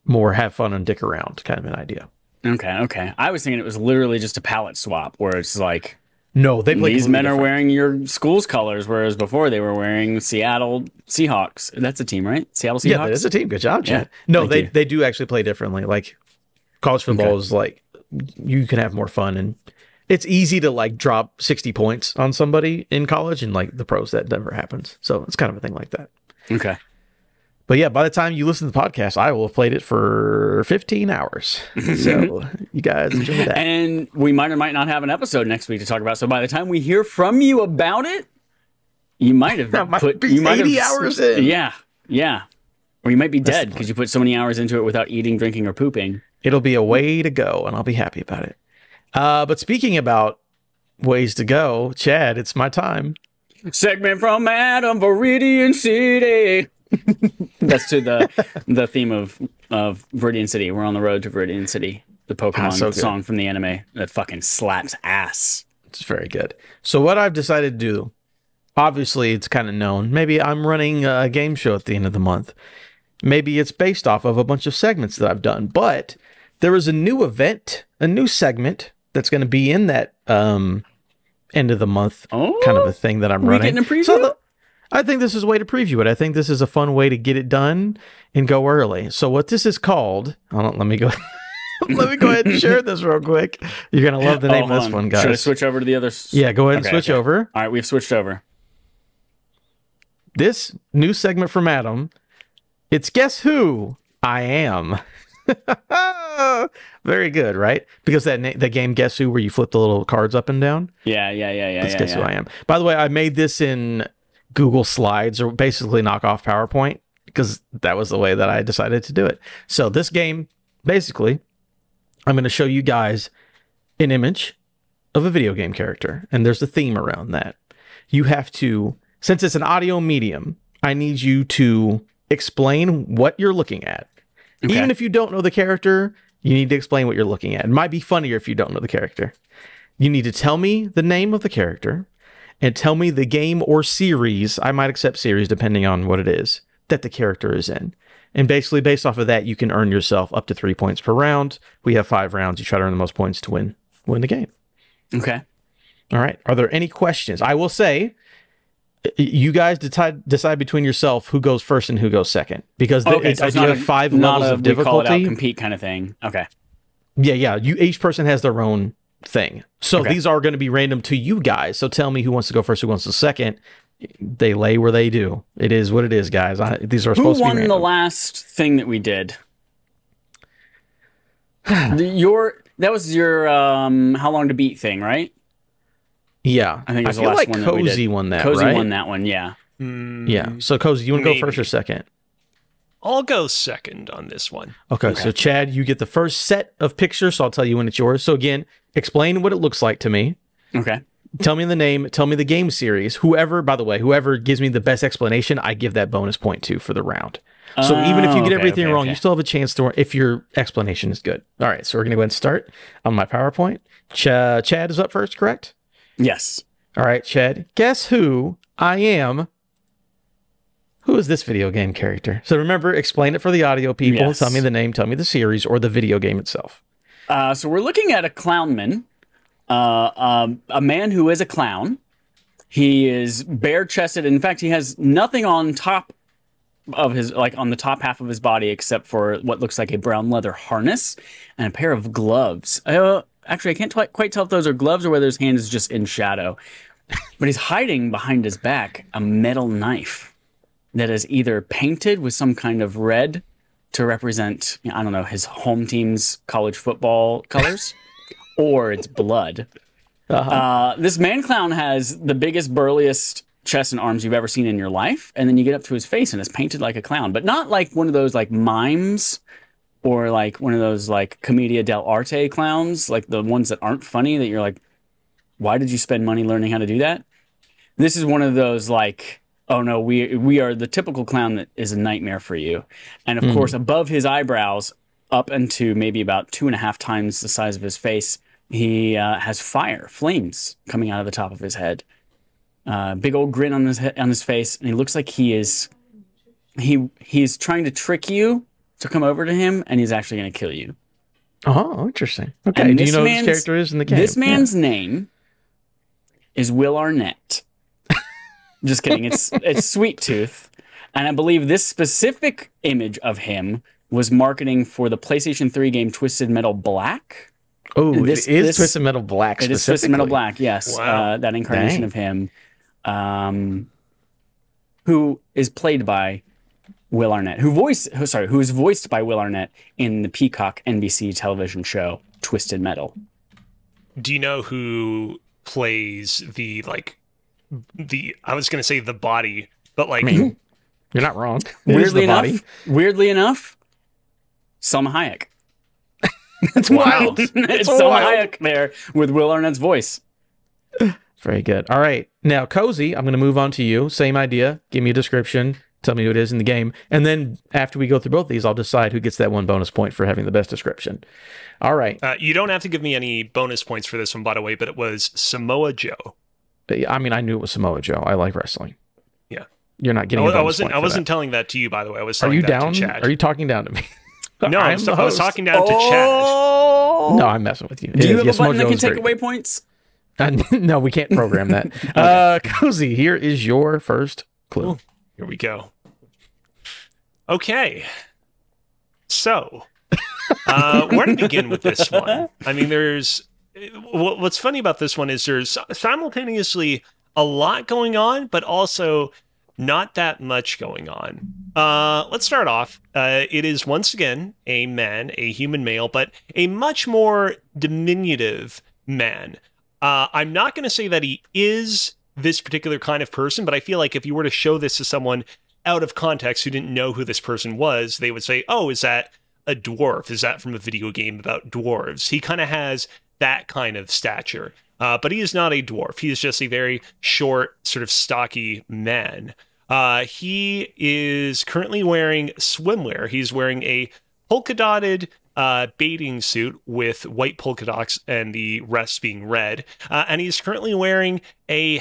more have fun and dick around kind of an idea. Okay. I was thinking it was literally just a palette swap where it's like, no, these men are wearing your school's colors, whereas before they were wearing Seattle Seahawks. That's a team, right? Seattle Seahawks? Yeah, that is a team. Good job, Chad. Yeah, no, they do actually play differently. Like college football is like, you can have more fun, and it's easy to like drop 60 points on somebody in college, and like the pros that never happens. So it's kind of a thing like that. Okay. But yeah, by the time you listen to the podcast, I will have played it for 15 hours. So you guys enjoy that. And we might or might not have an episode next week to talk about. So by the time we hear from you about it, you might have That might put be 80 hours in. Yeah, yeah. Or you might be dead because you put so many hours into it without eating, drinking, or pooping. It'll be a way to go, and I'll be happy about it. But speaking about ways to go, Chad, it's my time. Segment from Adam Viridian City. That's to the theme of Viridian City. We're on the road to Viridian City. The Pokemon song from the anime that fucking slaps ass. It's very good. So what I've decided to do, obviously it's kind of known. Maybe I'm running a game show at the end of the month. Maybe it's based off of a bunch of segments that I've done. But there is a new event, a new segment that's going to be in that end of the month kind of a thing that I'm running. Getting a preview? So I think this is a way to preview it. I think this is a fun way to get it done and go early. So what this is called, let me go let me go ahead and share this real quick. You're going to love the name of this one, guys. Should I switch over to the other? Yeah, go ahead and switch over. All right, we've switched over. This new segment from Adam, it's Guess Who I Am. Very good, right? Because that game Guess Who, where you flip the little cards up and down. Yeah. That's Guess Who I Am. By the way, I made this in Google Slides, or basically knock off PowerPoint, because that was the way that I decided to do it. So this game, basically, I'm going to show you guys an image of a video game character, and there's a theme around that. You have to, since it's an audio medium, I need you to explain what you're looking at. Okay. Even if you don't know the character, you need to explain what you're looking at. It might be funnier if you don't know the character. You need to tell me the name of the character and tell me the game or series, I might accept series depending on what it is, that the character is in. And basically, based off of that, you can earn yourself up to 3 points per round. We have 5 rounds. You try to earn the most points to win the game. Okay. All right. Are there any questions? I will say, you guys decide between yourself who goes first and who goes second, because so I do have 5 levels of difficulty. We call it out, compete kind of thing. Okay. Yeah. Each person has their own thing. So these are going to be random to you guys. So tell me who wants to go first, who wants to second. They lay where they do. It is what it is, guys. These are supposed to be random. Who won the last thing that we did? That was your how long to beat thing, right? Yeah, I think it was I the feel last like one Cozy won that. Cozy right? won that one, yeah. Yeah. So Cozy, you want to go first or second? I'll go second on this one. Okay. So Chad, you get the first set of pictures. So I'll tell you when it's yours. So again, explain what it looks like to me. Okay. Tell me the name. Tell me the game series. Whoever gives me the best explanation, I give that bonus point to for the round. So even if you get everything wrong, you still have a chance to, if your explanation is good. All right. So we're going to go ahead and start on my PowerPoint. Chad is up first, correct? Yes. All right, Chad. Guess who I am? Who is this video game character? So remember, explain it for the audio people. Yes. Tell me the name, tell me the series, or the video game itself. So we're looking at a clownman, a man who is a clown. He is bare-chested. In fact, he has nothing on top of his, on the top half of his body, except for what looks like a brown leather harness and a pair of gloves. Actually, I can't quite tell if those are gloves or whether his hand is just in shadow. But he's hiding behind his back a metal knife that is either painted with some kind of red to represent, I don't know, his home team's college football colors, or it's blood. This man clown has the biggest, burliest chest and arms you've ever seen in your life, and then you get up to his face and it's painted like a clown, but not like one of those mimes or like one of those Commedia dell'arte clowns, like the ones that aren't funny that you're like, why did you spend money learning how to do that? This is one of those oh no, we are the typical clown that is a nightmare for you. And of course, above his eyebrows, up into maybe about 2.5 times the size of his face, he has flames coming out of the top of his head. Big old grin on his face, and he looks like he's trying to trick you to come over to him, and he's actually going to kill you. Oh, interesting. Okay, do you know who this character is in the game? This man's name is Will Arnett. Just kidding. It's Sweet Tooth, and I believe this specific image of him was marketing for the PlayStation 3 game Twisted Metal Black. Oh, it is Twisted Metal Black. It is Twisted Metal Black. Yes, wow. that incarnation of him. who is played by Will Arnett, who is voiced by Will Arnett in the Peacock NBC television show Twisted Metal. Do you know who plays I was going to say the body, but like, I mean, you're not wrong. It is the body. Weirdly enough, Selma Hayek. It's wild. It's Selma Hayek there with Will Arnett's voice. Very good. All right. Now, Cozy, I'm going to move on to you. Same idea. Give me a description. Tell me who it is in the game. And then after we go through both these, I'll decide who gets that 1 bonus point for having the best description. All right. You don't have to give me any bonus points for this one, by the way, but it was Samoa Joe. I mean, I knew it was Samoa Joe. I like wrestling. Yeah. You're not getting a bonus point I wasn't for telling that to you, by the way. I was that. Are telling you that down? to Chad. Are you talking down to me? No, I was talking down to Chad. No, I'm messing with you. Do you have Yes, a button that Mojo can is take great. away points? No, we can't program that. Cozy, here is your first clue. Ooh, here we go. Okay. So, where to begin with this one? I mean, what's funny about this one is there's simultaneously a lot going on, but also not that much going on. Let's start off. It is once again a man, a human male, but a much more diminutive man. I'm not going to say that he is this particular kind of person, but I feel like if you were to show this to someone out of context who didn't know who this person was, they would say, oh, is that a dwarf? Is that from a video game about dwarves? He kind of has that kind of stature, but he is not a dwarf. He is just a very short, sort of stocky man. He is currently wearing swimwear. He's wearing a polka-dotted bathing suit with white polka dots and the rest being red. And he's currently wearing a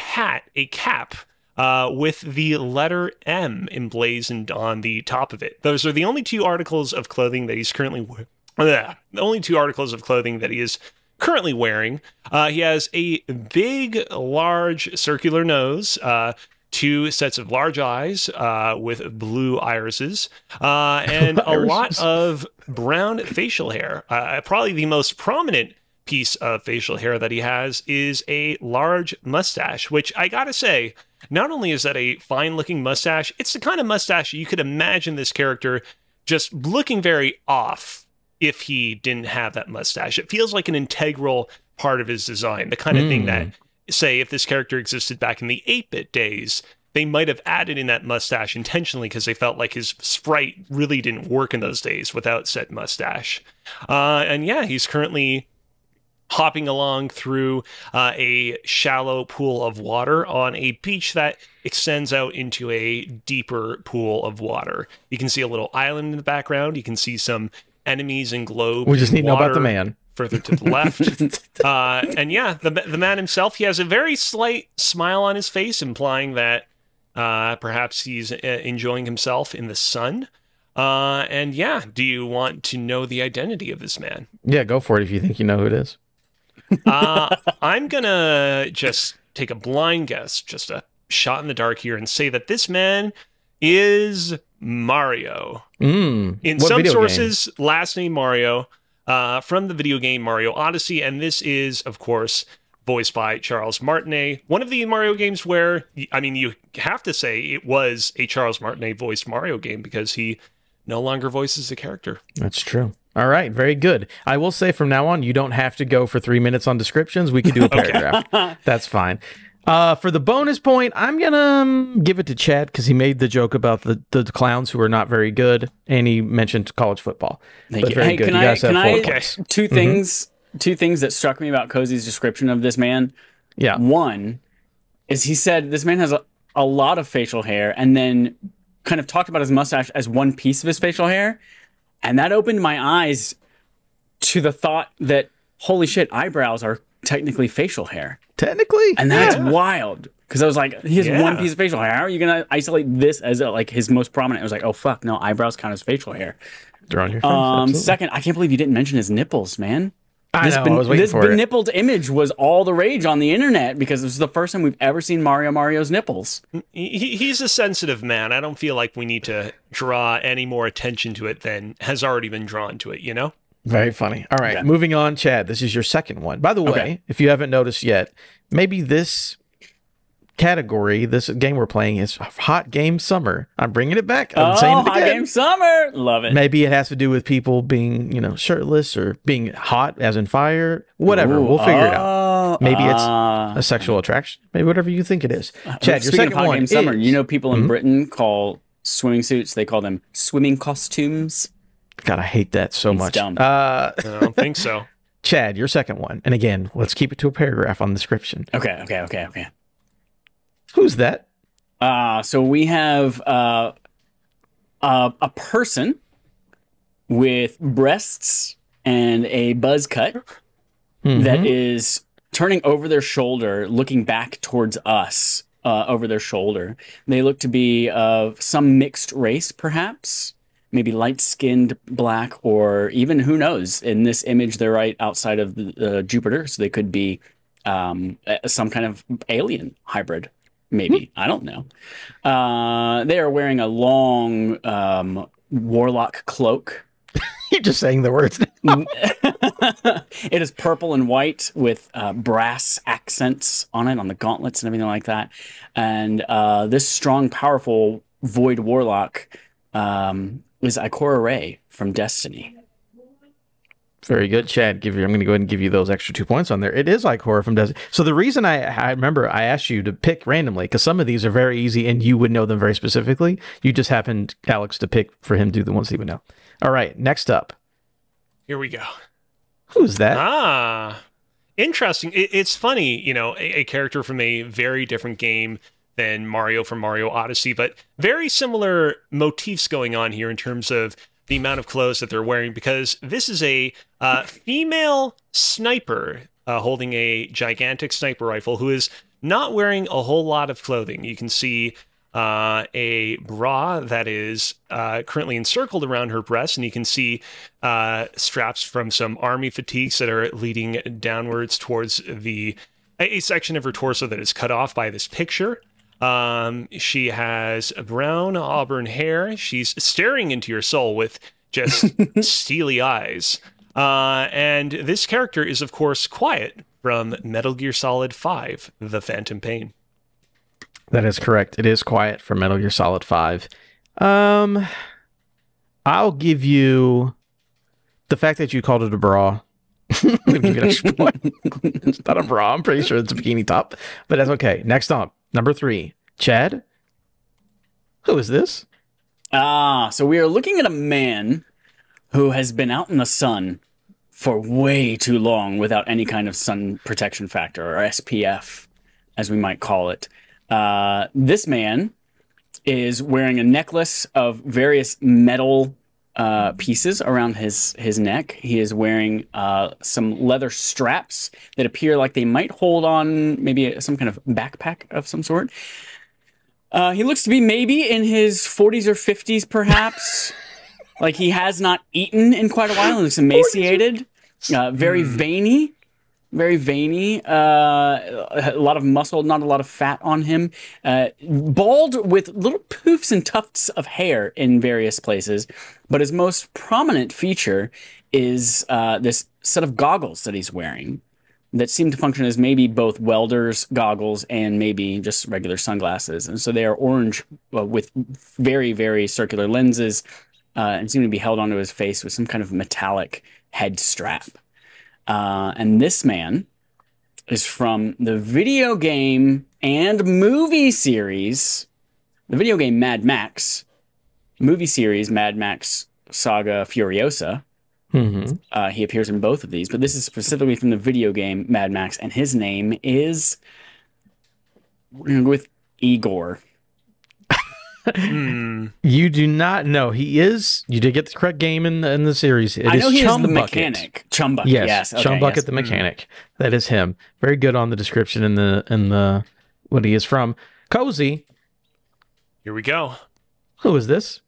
cap, with the letter M emblazoned on the top of it. Those are the only 2 articles of clothing that he's currently wearing. He has a big, large circular nose, 2 sets of large eyes with blue irises, and a lot of brown facial hair. Probably the most prominent piece of facial hair that he has is a large mustache, which I gotta say, not only is that a fine-looking mustache, it's the kind of mustache you could imagine this character just looking very off if he didn't have that mustache. It feels like an integral part of his design, the kind of thing that, say, if this character existed back in the 8-bit days, they might have added in that mustache intentionally because they felt like his sprite really didn't work in those days without said mustache. And yeah, he's currently hopping along through a shallow pool of water on a beach that extends out into a deeper pool of water. You can see a little island in the background. You can see some enemies and globes. We just need to know about the man. Further to the left. And yeah, the man himself, he has a very slight smile on his face, implying that perhaps he's enjoying himself in the sun. And yeah, do you want to know the identity of this man? Yeah, go for it if you think you know who it is. I'm gonna just take a blind guess, just a shot in the dark here, and say that this man is Mario. In some sources, last name Mario, from the video game Mario Odyssey, and this is, of course, voiced by Charles Martinet. One of the Mario games where, I mean, you have to say it was a Charles Martinet voiced Mario game because he no longer voices the character. That's true. All right, very good. I will say from now on, you don't have to go for 3 minutes on descriptions. We could do a paragraph. That's fine. For the bonus point, I'm going to give it to Chad because he made the joke about the clowns who are not very good, and he mentioned college football. Thank you. Very good. Can you guys have 4 points. Two things that struck me about Cozy's description of this man. Yeah. One is he said this man has a lot of facial hair and then kind of talked about his mustache as one piece of his facial hair. And that opened my eyes to the thought that, holy shit, eyebrows are technically facial hair. Technically? And that's wild. Because I was like, he has one piece of facial hair. How are you going to isolate this as like his most prominent? I was like, oh, fuck, no, eyebrows count as facial hair. They're on your face. Second, I can't believe you didn't mention his nipples, man. I was waiting for it. This benippled image was all the rage on the internet because this is the first time we've ever seen Mario's nipples. He's a sensitive man. I don't feel like we need to draw any more attention to it than has already been drawn to it, you know? Very funny. All right, moving on, Chad. This is your second one. By the way, if you haven't noticed yet, maybe this category, this game we're playing is Hot Game Summer. I'm bringing it back. I'm saying it Hot again. Game Summer. Love it. Maybe it has to do with people being, shirtless or being hot, as in fire. Whatever. Ooh, We'll figure it out. Maybe it's a sexual attraction. Maybe whatever you think it is. Chad, your Speaking second of Hot one Game Summer, is... you know people in Britain call swimming suits, they call them swimming costumes. God, I hate that so much. Dumb. I don't think so. Chad, your second one. And again, let's keep it to a paragraph on the description. Okay. Who's that? So we have a person with breasts and a buzz cut that is turning over their shoulder, looking back towards us over their shoulder. They look to be of some mixed race, perhaps. Maybe light-skinned black, or even, who knows, in this image, they're right outside of Jupiter, so they could be some kind of alien hybrid. Maybe. I don't know. They are wearing a long warlock cloak. You're just saying the words. It is purple and white with brass accents on it, on the gauntlets and everything like that. And this strong, powerful void warlock is Ikora Ray from Destiny. Very good, Chad. I'm going to go ahead and give you those extra 2 points on there. It is Ikora from Destiny. So the reason I remember I asked you to pick randomly, because some of these are very easy and you would know them very specifically. You just happened, Alex, to pick for him to do the ones he would know. All right, next up. Here we go. Who's that? Interesting. It's funny, a character from a very different game than Mario from Mario Odyssey, but very similar motifs going on here in terms of the amount of clothes that they're wearing, because this is a female sniper holding a gigantic sniper rifle who is not wearing a whole lot of clothing. You can see a bra that is currently encircled around her breast, and you can see straps from some army fatigues that are leading downwards towards a section of her torso that is cut off by this picture. She has brown auburn hair. She's staring into your soul with just steely eyes. And this character is, of course, Quiet from Metal Gear Solid 5, The Phantom Pain. That is correct. It is Quiet from Metal Gear Solid 5. I'll give you the fact that you called it a bra. I'm gonna give you an extra point. It's not a bra. I'm pretty sure it's a bikini top, but that's okay. Next up, number 3, Chad. Who is this? So we are looking at a man who has been out in the sun for way too long without any kind of sun protection factor, or SPF, as we might call it. This man is wearing a necklace of various metal pieces around his neck. He is wearing some leather straps that appear like they might hold on maybe some kind of backpack of some sort. He looks to be maybe in his 40s or 50s, perhaps. Like he has not eaten in quite a while. He looks emaciated, very veiny. Very veiny, a lot of muscle, not a lot of fat on him. Bald with little poofs and tufts of hair in various places. But his most prominent feature is this set of goggles that he's wearing that seem to function as maybe both welder's goggles and maybe just regular sunglasses. And so they are orange with very, very circular lenses and seem to be held onto his face with some kind of metallic head strap. And this man is from the video game and movie series, the video game Mad Max, movie series Mad Max Saga Furiosa. He appears in both of these, but this is specifically from the video game Mad Max, and his name is, we're going to go with Igor. You do not know. He is. You did get the correct game in the series. I know he is the mechanic. Chum Bucket. Yes. Okay, Chum Bucket, the mechanic. That is him. Very good on the description and the what he is from. Cozy. Here we go. Who is this?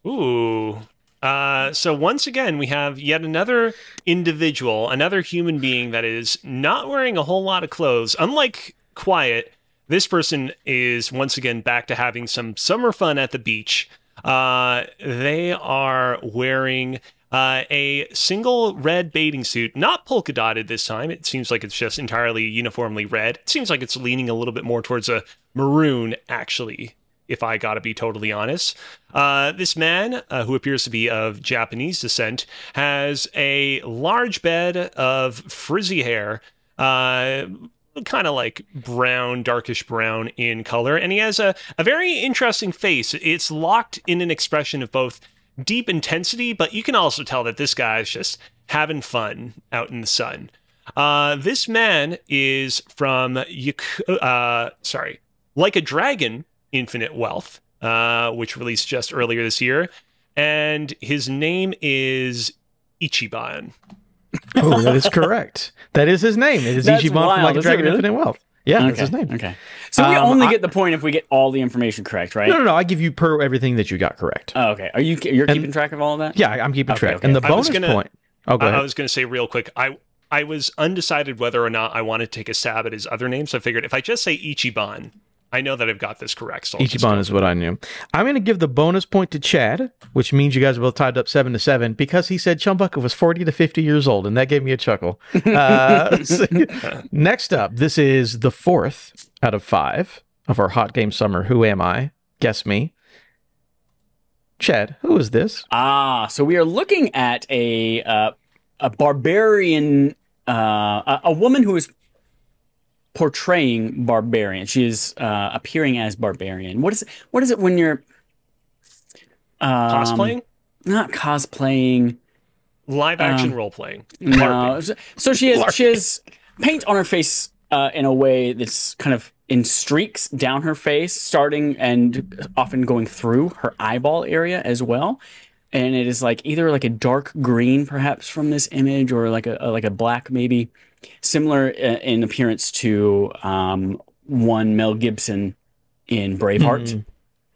Ooh. So once again, we have yet another individual, another human being that is not wearing a whole lot of clothes. Unlike Quiet, this person is once again back to having some summer fun at the beach. They are wearing A single red bathing suit, not polka dotted this time. It seems like it's just entirely uniformly red. It seems like it's leaning a little bit more towards a maroon, actually, if I gotta be totally honest. This man, who appears to be of Japanese descent, has a large bed of frizzy hair, kind of like brown, darkish brown in color, and he has a very interesting face. It's locked in an expression of both deep intensity, but you can also tell that this guy is just having fun out in the sun. This man is from Like a Dragon, Infinite Wealth, which released just earlier this year, and his name is Ichiban. Oh, that is correct. That is his name. It is That's Ichiban wild. from Like a Is it Dragon really? Infinite Wealth. Yeah, Okay. that's his name. Okay. So we only get the point if we get all the information correct, right? No. I give you per everything that you got correct. Oh, okay. You're keeping track of all of that? Yeah, I'm keeping track. okay. And the I was bonus gonna- point. Oh, go ahead. I was going to say real quick, I was undecided whether or not I wanted to take a stab at his other name, so I figured if I just say Ichiban, I know that I've got this correct. So I'll just Ichiban go. is what I knew. I'm going to give the bonus point to Chad, which means you guys are both tied up 7-7 because he said Chumbucket was 40 to 50 years old, and that gave me a chuckle. Next up, this is the 4th out of 5 of our Hot Game Summer. Who am I? Guess me. Chad, who is this? So we are looking at a barbarian, a woman who is portraying barbarian. She is appearing as barbarian. What is it when you're Cosplaying? Not cosplaying. Live action role playing. No. So she has paint on her face in a way that's kind of in streaks down her face, starting and often going through her eyeball area as well. And it is like either like a dark green, perhaps from this image, or like a black, maybe similar in appearance to one Mel Gibson in Braveheart.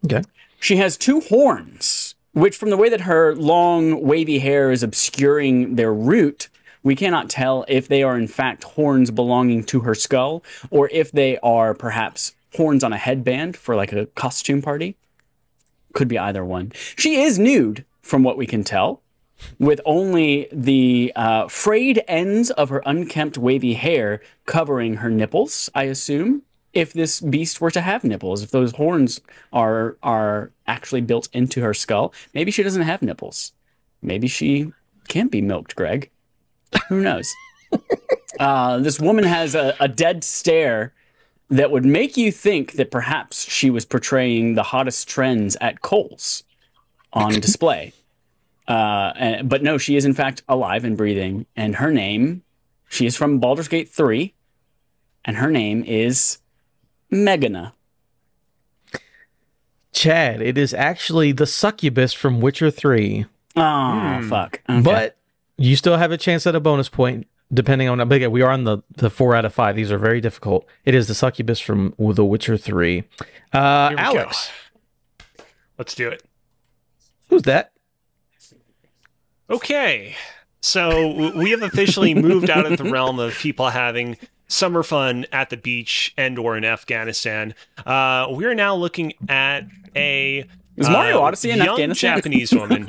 Okay. She has 2 horns, which from the way that her long wavy hair is obscuring their root, we cannot tell if they are in fact horns belonging to her skull or if they are perhaps horns on a headband for like a costume party. Could be either one. She is nude from what we can tell, with only the frayed ends of her unkempt wavy hair covering her nipples, I assume. If this beast were to have nipples, if those horns are actually built into her skull, maybe she doesn't have nipples. Maybe she can't be milked, Greg. Who knows? This woman has a dead stare that would make you think that perhaps she was portraying the hottest trends at Kohl's on display. But no, she is in fact alive and breathing. And her name, she is from Baldur's Gate 3, and her name is Megana. Chad, it is actually the succubus from Witcher 3. Oh, fuck. Okay. But you still have a chance at a bonus point, depending on... But again, we are on the 4 out of 5. These are very difficult. It is the succubus from The Witcher 3. Here we Alex. go. Let's do it. Who's that? Okay. So we have officially moved out of the realm of people having summer fun at the beach and or in Afghanistan. We're now looking at a Is Mario Odyssey in young Afghanistan? Japanese woman.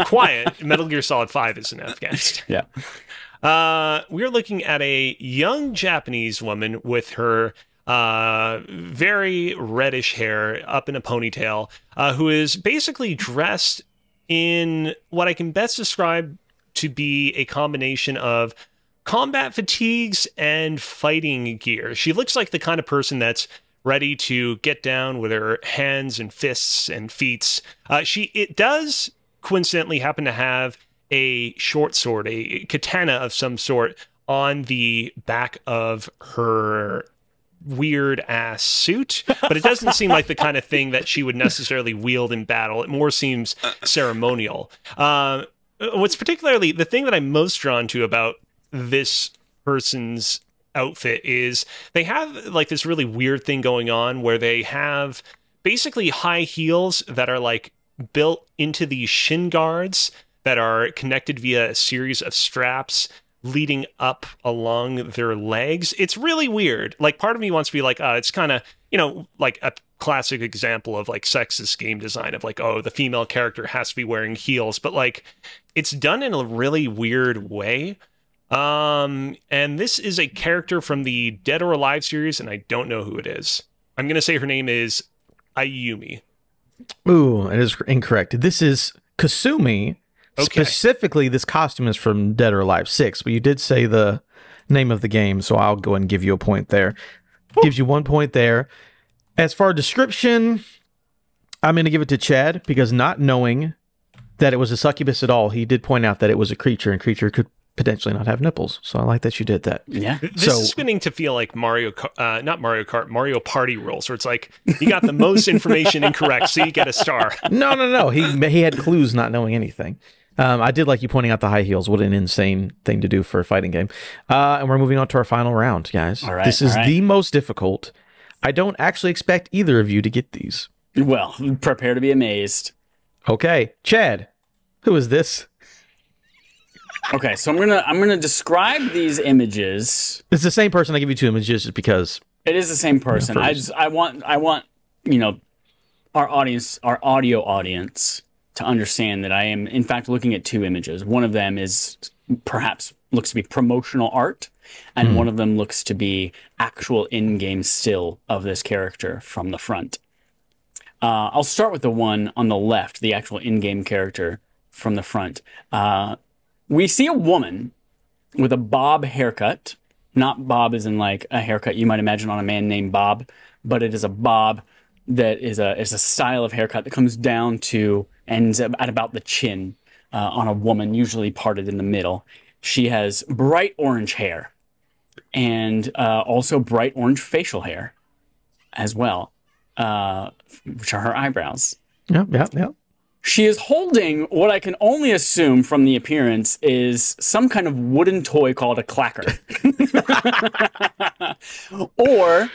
Quiet. Metal Gear Solid 5 is in Afghanistan. Yeah. We're looking at a young Japanese woman with her very reddish hair up in a ponytail, who is basically dressed in what I can best describe to be a combination of combat fatigues and fighting gear. She looks like the kind of person that's ready to get down with her hands and fists and feet. It does coincidentally happen to have a short sword, a katana of some sort, on the back of her weird ass suit, but it doesn't seem like the kind of thing that she would necessarily wield in battle. It more seems ceremonial. What's particularly the thing that I'm most drawn to about this person's outfit is they have like this really weird thing going on where they have basically high heels that are like built into these shin guards that are connected via a series of straps leading up along their legs. It's really weird. Like, part of me wants to be like, it's kind of like a classic example of like sexist game design of like, oh, the female character has to be wearing heels, but like it's done in a really weird way. And this is a character from the Dead or Alive series, and I don't know who it is. I'm going to say her name is Ayumi. Ooh, it is incorrect. This is Kasumi. Okay. Specifically, this costume is from Dead or Alive 6, but you did say the name of the game, so I'll go and give you a point there. Gives you 1 point there. As far as description, I'm going to give it to Chad, because not knowing that it was a succubus at all, he did point out that it was a creature, and creature could potentially not have nipples. So I like that you did that. Yeah. This is beginning to feel like Mario Party rules, where it's like, you got the most information incorrect, so you get a star. No. He had clues not knowing anything. I did like you pointing out the high heels. What an insane thing to do for a fighting game. And we're moving on to our final round, guys. All right, this is the most difficult. I don't actually expect either of you to get these. Well, prepare to be amazed. Okay, Chad, who is this? Okay, so I'm gonna describe these images. It's the same person. I give you 2 images just because it is the same person. I want our audience, our audio audience, to understand that I am in fact looking at 2 images. One of them is perhaps looks to be promotional art, and one of them looks to be actual in-game still of this character from the front. I'll start with the one on the left, the actual in-game character from the front. We see a woman with a bob haircut. Not bob as in like a haircut you might imagine on a man named Bob, but it is a bob that is a style of haircut that comes down to, ends at about the chin on a woman, usually parted in the middle. She has bright orange hair and also bright orange facial hair as well, which are her eyebrows. Yeah. She is holding what I can only assume from the appearance is some kind of wooden toy called a clacker. Or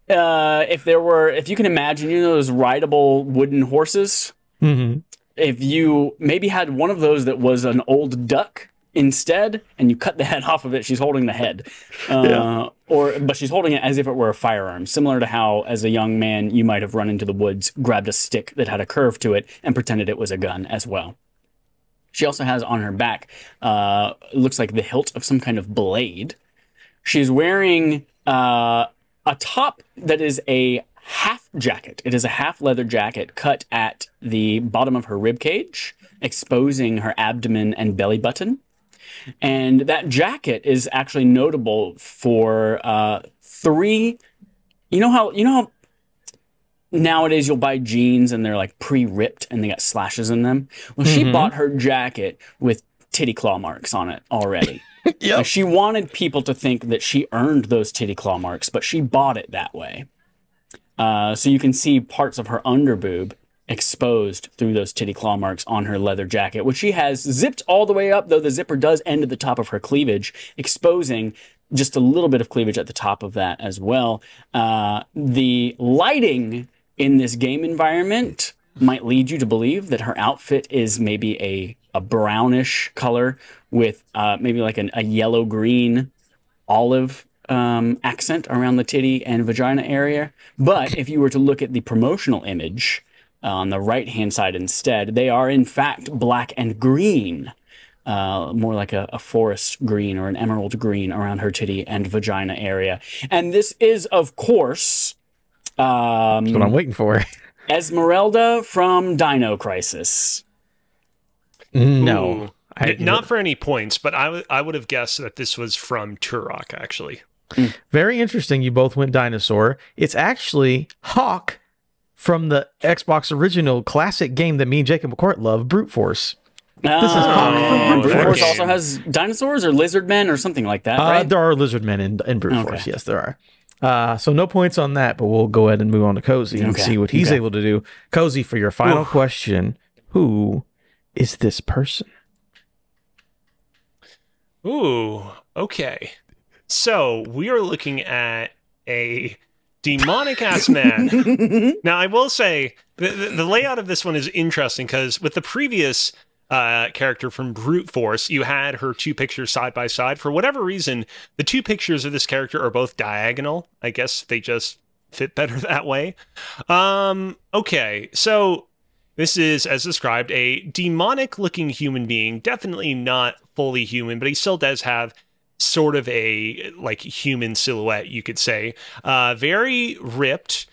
if you can imagine, those rideable wooden horses. Mm-hmm. If you maybe had one of those that was an old duck instead, and you cut the head off of it, she's holding the head. But she's holding it as if it were a firearm, similar to how, as a young man, you might have run into the woods, grabbed a stick that had a curve to it, and pretended it was a gun as well. She also has on her back, looks like the hilt of some kind of blade. She's wearing a top that is a half jacket. It is a half leather jacket cut at the bottom of her rib cage, exposing her abdomen and belly button. And that jacket is actually notable for 3. You know how nowadays you'll buy jeans and they're like pre-ripped and they got slashes in them? Well, she bought her jacket with titty claw marks on it already. Yep. Like, she wanted people to think that she earned those titty claw marks, but she bought it that way. So you can see parts of her underboob exposed through those titty claw marks on her leather jacket, which she has zipped all the way up, though the zipper does end at the top of her cleavage, exposing just a little bit of cleavage at the top of that as well. The lighting in this game environment might lead you to believe that her outfit is maybe a brownish color with maybe like a yellow-green olive accent around the titty and vagina area. But if you were to look at the promotional image on the right-hand side instead, they are in fact black and green, more like a forest green or an emerald green around her titty and vagina area. And this is, of course, that's what I'm waiting for. Esmeralda from Dino Crisis. No. Not for any points, but I would have guessed that this was from Turok, actually. Very interesting. You both went dinosaur. It's actually Hawk from the Xbox original classic game that me and Jacob McCourt love, Brute Force. This is Hawk from Brute Brute Force. Force also has dinosaurs or lizard men or something like that, right? There are lizard men in Brute Force. Yes, there are. So no points on that, but we'll go ahead and move on to Cozy and see what he's able to do. Cozy, for your final question, who is this person? Ooh, okay. So we are looking at a demonic ass man. Now, I will say the layout of this one is interesting because with the previous character from Brute Force, you had her 2 pictures side by side. For whatever reason, the 2 pictures of this character are both diagonal. I guess they just fit better that way. Okay, so this is, as described, a demonic-looking human being. Definitely not fully human, but he still does have sort of a like human silhouette, you could say. Very ripped.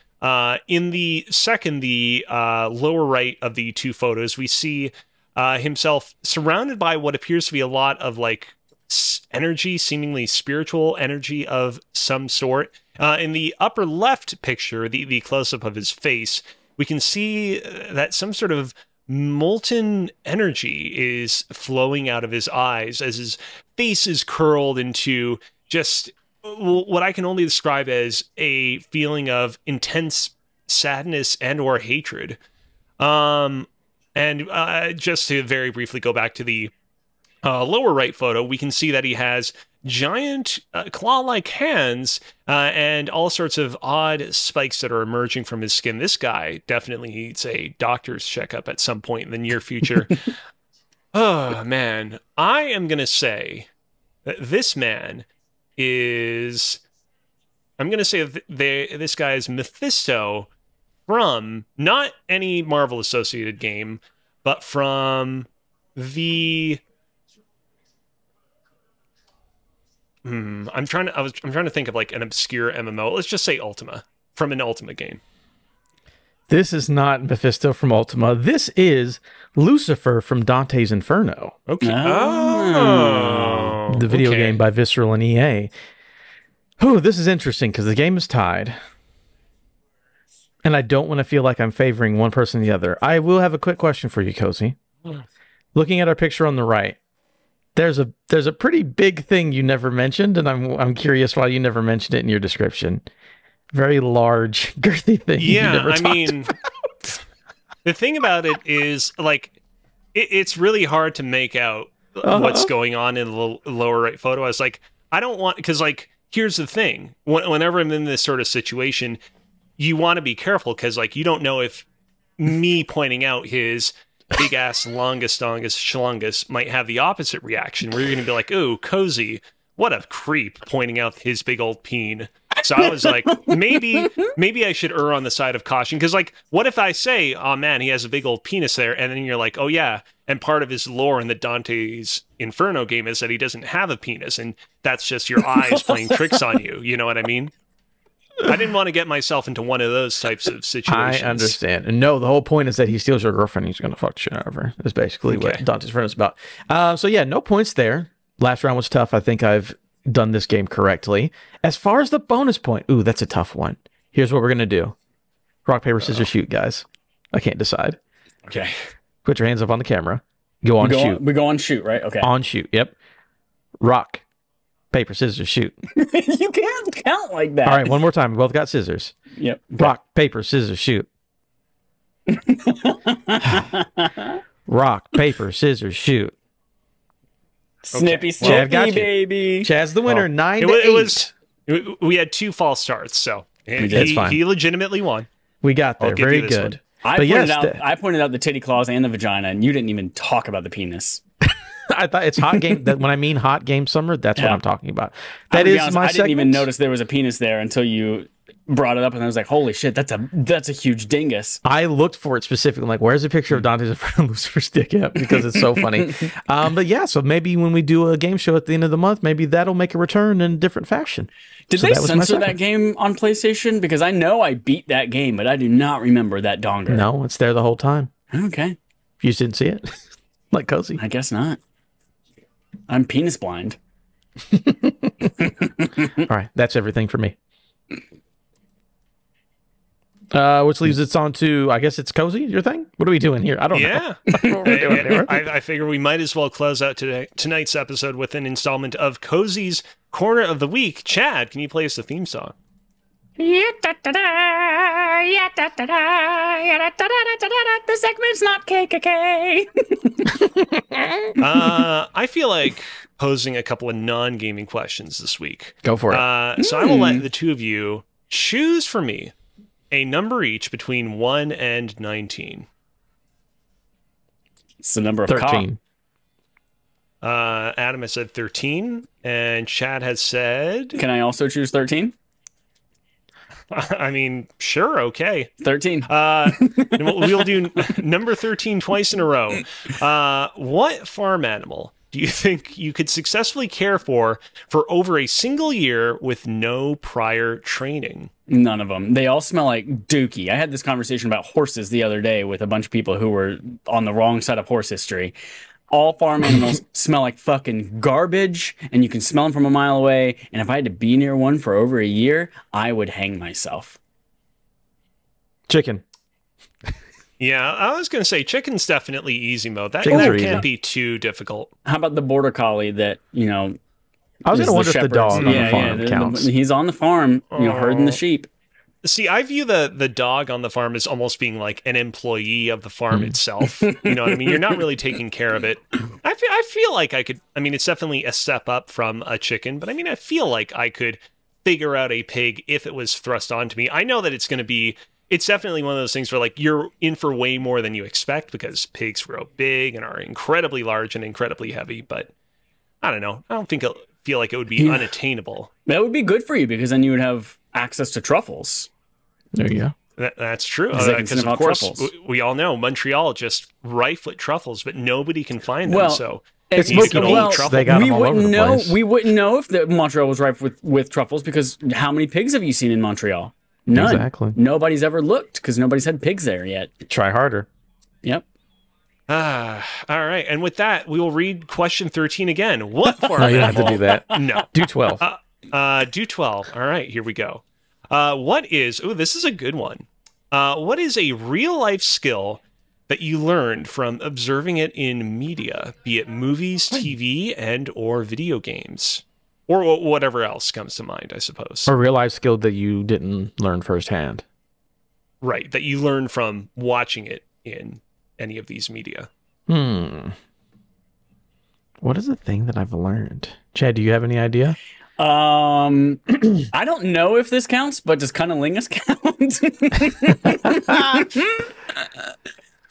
In the lower right of the two photos, we see himself surrounded by what appears to be a lot of like energy, seemingly spiritual energy of some sort. In the upper left picture, the close-up of his face, we can see that some sort of molten energy is flowing out of his eyes as his face is curled into just what I can only describe as a feeling of intense sadness and or hatred. And just to very briefly go back to the lower right photo, we can see that he has giant claw-like hands and all sorts of odd spikes that are emerging from his skin. This guy definitely needs a doctor's checkup at some point in the near future. Oh, man. I am going to say that this man is... I'm going to say this guy is Mephisto from not any Marvel-associated game, but from the... I'm trying to think of like an obscure MMO. Let's just say Ultima, from an Ultima game. This is not Mephisto from Ultima. This is Lucifer from Dante's Inferno. Okay. Oh, the video game by Visceral and EA. Oh, this is interesting because the game is tied. And I don't want to feel like I'm favoring one person or the other. I will have a quick question for you, Cozy. Looking at our picture on the right, there's a pretty big thing you never mentioned, and I'm curious why you never mentioned it in your description. Very large, girthy thing. Yeah, you never I mean, the thing about it is like it's really hard to make out what's going on in the lower right photo. I was like, I don't want, because like here's the thing: whenever I'm in this sort of situation, you want to be careful because like you don't know if me pointing out his big ass longest schlongus might have the opposite reaction where you're gonna be like, "Ooh, Cozy, what a creep," pointing out his big old peen. So I was like, maybe I should err on the side of caution, because like, what if I say, "Oh man, he has a big old penis there," and then you're like, "Oh yeah," and part of his lore in the Dante's Inferno game is that he doesn't have a penis, and that's just your eyes playing tricks on you. You know what I mean? I didn't want to get myself into one of those types of situations. I understand. And no, the whole point is that he steals your girlfriend. He's going to fuck shit out of her. That's basically what Dante's Inferno is about. So yeah, no points there. Last round was tough. I think I've done this game correctly. As far as the bonus point, ooh, that's a tough one. Here's what we're going to do. Rock, paper, scissors, shoot, guys. I can't decide. Okay. Put your hands up on the camera. Go on, shoot. We go on shoot, right? Okay. On shoot, yep. Rock, paper, scissors, shoot. You can't count like that. All right, one more time. We both got scissors. Yep. Rock, paper, scissors, shoot. Rock, paper, scissors, shoot. Snippy, Chad got you. baby. Chad's the winner, 9-8. We had two false starts, so That's fine. He legitimately won. We got there. Very good. I pointed out the titty claws and the vagina, and you didn't even talk about the penis. I thought it's hot game. When I mean hot game summer, that's what I'm talking about. That is honest, my I segment. didn't even notice there was a penis there until you brought it up, and I was like, "Holy shit, that's a huge dingus." I looked for it specifically. I'm like, where's a picture of Dante's Inferno Lucifer's dick at? Because it's so funny. But yeah, so maybe when we do a game show at the end of the month, maybe that'll make a return in a different fashion. Did they censor that game on PlayStation? Because I know I beat that game, but I do not remember that donger. No, it's there the whole time. Okay. You just didn't see it? Like Cozy. I guess not. I'm penis blind. All right, that's everything for me. Which leaves us on to, I guess it's Cozy, your thing? What are we doing here? I don't know. Yeah. I figure we might as well close out tonight's episode with an installment of Cozy's Corner of the Week. Chad, can you play us the theme song? The segment's not KKK. I feel like posing a couple of non-gaming questions this week. Go for it. So I will let the two of you choose for me a number each between 1 and 19. It's the number of 13. Adam has said 13, and Chad has said... Can I also choose 13? I mean, sure, okay. 13. We'll do number 13 twice in a row. What farm animal do you think you could successfully care for over a single year with no prior training? None of them. They all smell like dookie. I had this conversation about horses the other day with a bunch of people who were on the wrong side of horse history. All farm animals smell like fucking garbage, and you can smell them from a mile away. And if I had to be near one for over a year, I would hang myself. Chicken. Yeah, I was going to say chicken's definitely easy mode. That Chickens are can't easy. be too difficult. How about the border collie that, you know, I was is going to wonder if the shepherd's- dog on the farm counts. he's on the farm, you know, herding the Oh. sheep. See, I view the dog on the farm as almost being like an employee of the farm itself. You know what I mean? You're not really taking care of it. I feel like I could, I mean, it's definitely a step up from a chicken, but I mean, I feel like I could figure out a pig if it was thrust onto me. I know that it's definitely one of those things where like you're in for way more than you expect because pigs grow big and are incredibly large and incredibly heavy, but I don't know. I don't feel like it would be unattainable. That would be good for you because then you would have access to truffles. There you go. That's true. Because they can Because sniff of out course truffles. we all know Montreal just rife with truffles, but nobody can find them. Well, So It's you need to Smoky go eat Meats. truffle. They got we them all over wouldn't the know. place. We wouldn't know if the Montreal was rife with truffles because how many pigs have you seen in Montreal? None. Exactly. Nobody's ever looked because nobody's had pigs there yet. Try harder. Yep. All right. And with that, we will read question 13 again. What farm No, you don't have to animal? do that. No. Do 12. Do 12. All right, here we go. This is a good one. What is a real life skill that you learned from observing it in media, be it movies, TV, and or video games? Or whatever else comes to mind, I suppose. A real life skill that you didn't learn firsthand. Right, that you learned from watching it in any of these media. What is the thing that I've learned? Chad, do you have any idea? I don't know if this counts, but does cunnilingus count?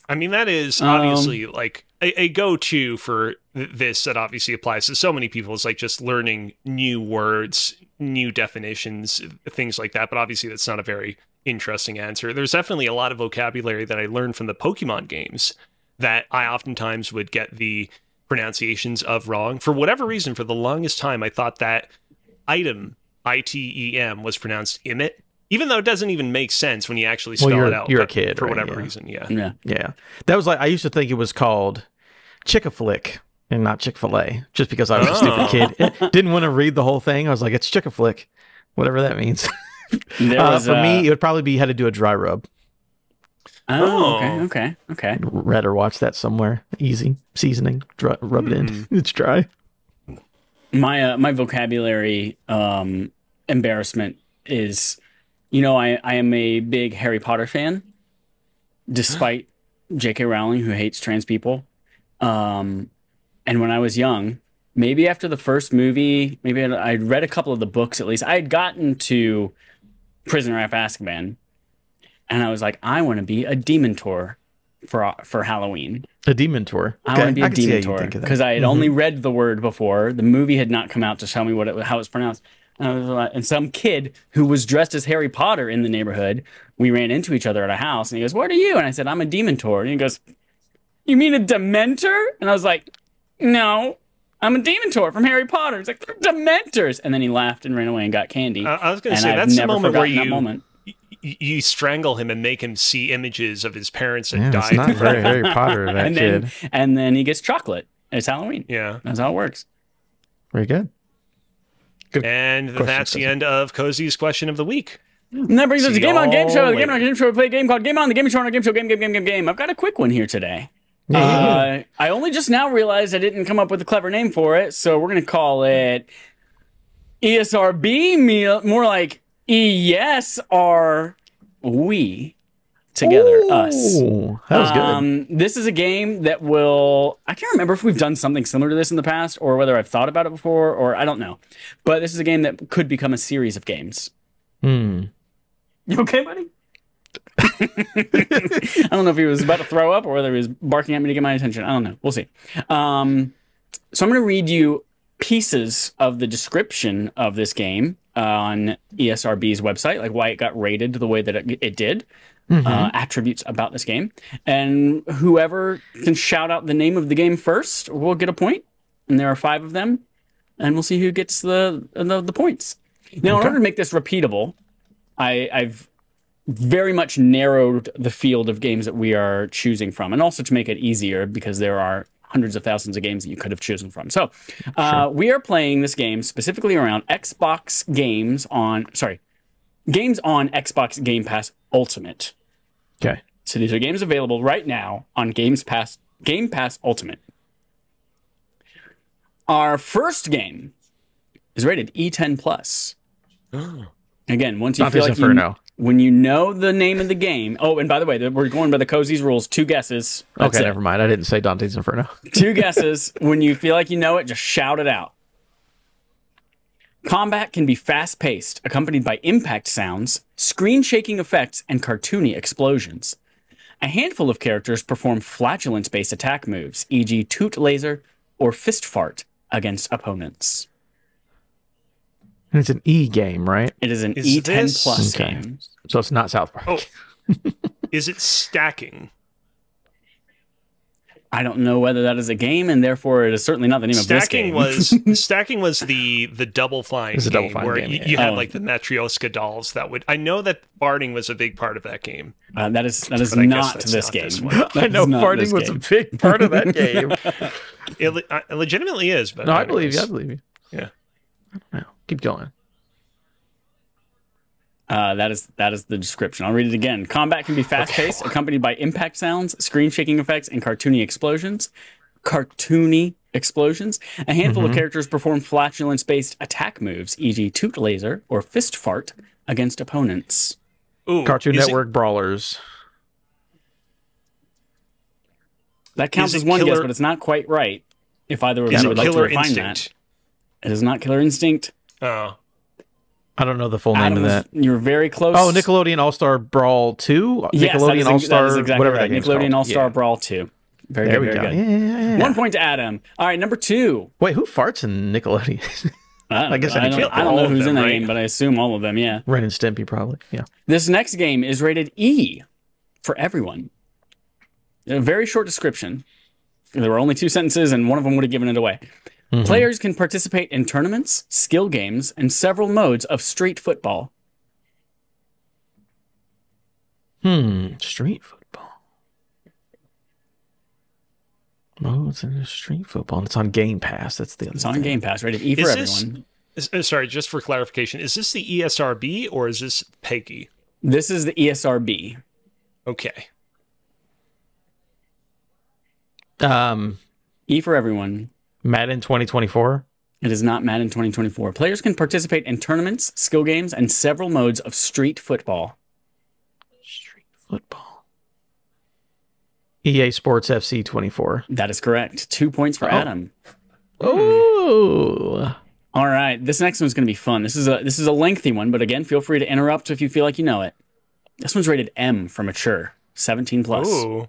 I mean, that is obviously like a go-to for this that obviously applies to so many people. It's like just learning new words, new definitions, things like that. But obviously that's not a very interesting answer. There's definitely a lot of vocabulary that I learned from the Pokemon games that I oftentimes would get the pronunciations of wrong. For whatever reason, for the longest time, I thought that item, I-T-E-M, was pronounced Imit. Even though it doesn't even make sense when you actually spell it out. You're a but kid, for right? whatever Yeah. reason. Yeah. Yeah. Yeah. That was like, I used to think it was called Chick-a-Flick and not Chick-fil-A, just because I was a stupid kid. Didn't want to read the whole thing. I was like, it's Chick-a-Flick, whatever that means. There was, For me, it would probably be how to do a dry rub. Okay. Read or watched that somewhere. Easy. Seasoning. Rub it in. It's dry. My vocabulary embarrassment is, you know, I am a big Harry Potter fan, despite J.K. Rowling, who hates trans people. And when I was young, maybe after the first movie, maybe I'd read a couple of the books at least. I had gotten to Prisoner of Azkaban, and I was like, I want to be a Dementor for Halloween. A Dementor. I want to be a can see how you Dementor think of that. because I had only read the word before. The movie had not come out to tell me how it's pronounced. And, I was like, and some kid who was dressed as Harry Potter in the neighborhood, we ran into each other at a house, and he goes, "What are you?" And I said, "I'm a Dementor." And he goes, "You mean a Dementor?" And I was like, "No, I'm a Dementor from Harry Potter." He's like, "They're Dementors," and then he laughed and ran away and got candy. I was going to And say, I've that's the never moment where forgotten that moment. you strangle him and make him see images of his parents that Yeah, died. it's not very Harry Potter, that and kid. then he gets chocolate. It's Halloween. Yeah. That's how it works. Very good. And that's the end of Cozy's question of the week. And that brings us See to Game On Game y'all Show. The Game On later. Game Show, we play a game called Game On, the Game Show on a Game Show, game. I've got a quick one here today. I only just now realized I didn't come up with a clever name for it, so we're going to call it ESRB, more like ESR we together, us. Ooh, that was good. This is a game that I can't remember if we've done something similar to this in the past or whether I've thought about it before or I don't know. But this is a game that could become a series of games. You okay, buddy? I don't know if he was about to throw up or whether he was barking at me to get my attention. I don't know. We'll see. So I'm going to read you pieces of the description of this game, on ESRB's website, like why it got rated the way that it did, attributes about this game. And whoever can shout out the name of the game first will get a point. And there are 5 of them. And we'll see who gets the points. Now, in order to make this repeatable, I've very much narrowed the field of games that we are choosing from, and also to make it easier because there are hundreds of thousands of games that you could have chosen from. So we are playing this game specifically around Xbox games on Xbox Game Pass Ultimate. Okay. So these are games available right now on Game Pass Ultimate. Our first game is rated E10+. Again, once you feel like when you know the name of the game. Oh, and by the way, we're going by the Cozy's rules. 2 guesses. Okay, never mind. I didn't say Dante's Inferno. 2 guesses. When you feel like you know it, just shout it out. Combat can be fast-paced, accompanied by impact sounds, screen-shaking effects, and cartoony explosions. A handful of characters perform flatulence-based attack moves, e.g. toot laser or fist fart, against opponents. It's an E game, right? It is an E10+ game. So it's not South Park. Oh. Is it stacking? I don't know whether that is a game, and therefore it is certainly not the name of this game. Stacking was the double flying game where you had like the Matryoshka dolls that would. I know that farting was a big part of that game. That is not this game. I know farting was a big part of that game. It legitimately is, but no, I believe you. I believe you. Yeah. I don't know. Keep going. That is the description. I'll read it again. Combat can be fast-paced, accompanied by impact sounds, screen-shaking effects, and cartoony explosions. A handful of characters perform flatulence-based attack moves, e.g. toot laser or fist fart, against opponents. Ooh, Cartoon Network brawlers. That counts as one guess, but it's not quite right. If either of you would like to refine that. It is not Killer Instinct. Oh. I don't know the full name of that. You're very close. Oh, Nickelodeon All-Star Brawl 2? Yes, Nickelodeon All-Star, that is exactly whatever right. that game's Nickelodeon called. All-Star Brawl 2. Very good. Yeah. 1 point to Adam. All right, number 2. Wait, who farts in Nickelodeon? I guess I don't know who's in that game, but I assume all of them, yeah. Ren and Stimpy, probably, yeah. This next game is rated E for everyone. A very short description. There were only 2 sentences, and one of them would have given it away. Players can participate in tournaments, skill games, and several modes of street football. Street football. Oh, it's in street football. And it's on Game Pass. That's the other It's on Game Pass, rated E for everyone. Sorry, just for clarification, is this the ESRB or is this PEGI? This is the ESRB. Okay. E for everyone. Madden 2024? It is not Madden 2024. Players can participate in tournaments, skill games, and several modes of street football. Street football. EA Sports FC 24. That is correct. 2 points for Adam. Oh. All right. This next one's going to be fun. This is a lengthy one, but again, feel free to interrupt if you feel like you know it. This one's rated M for mature, 17+. Ooh.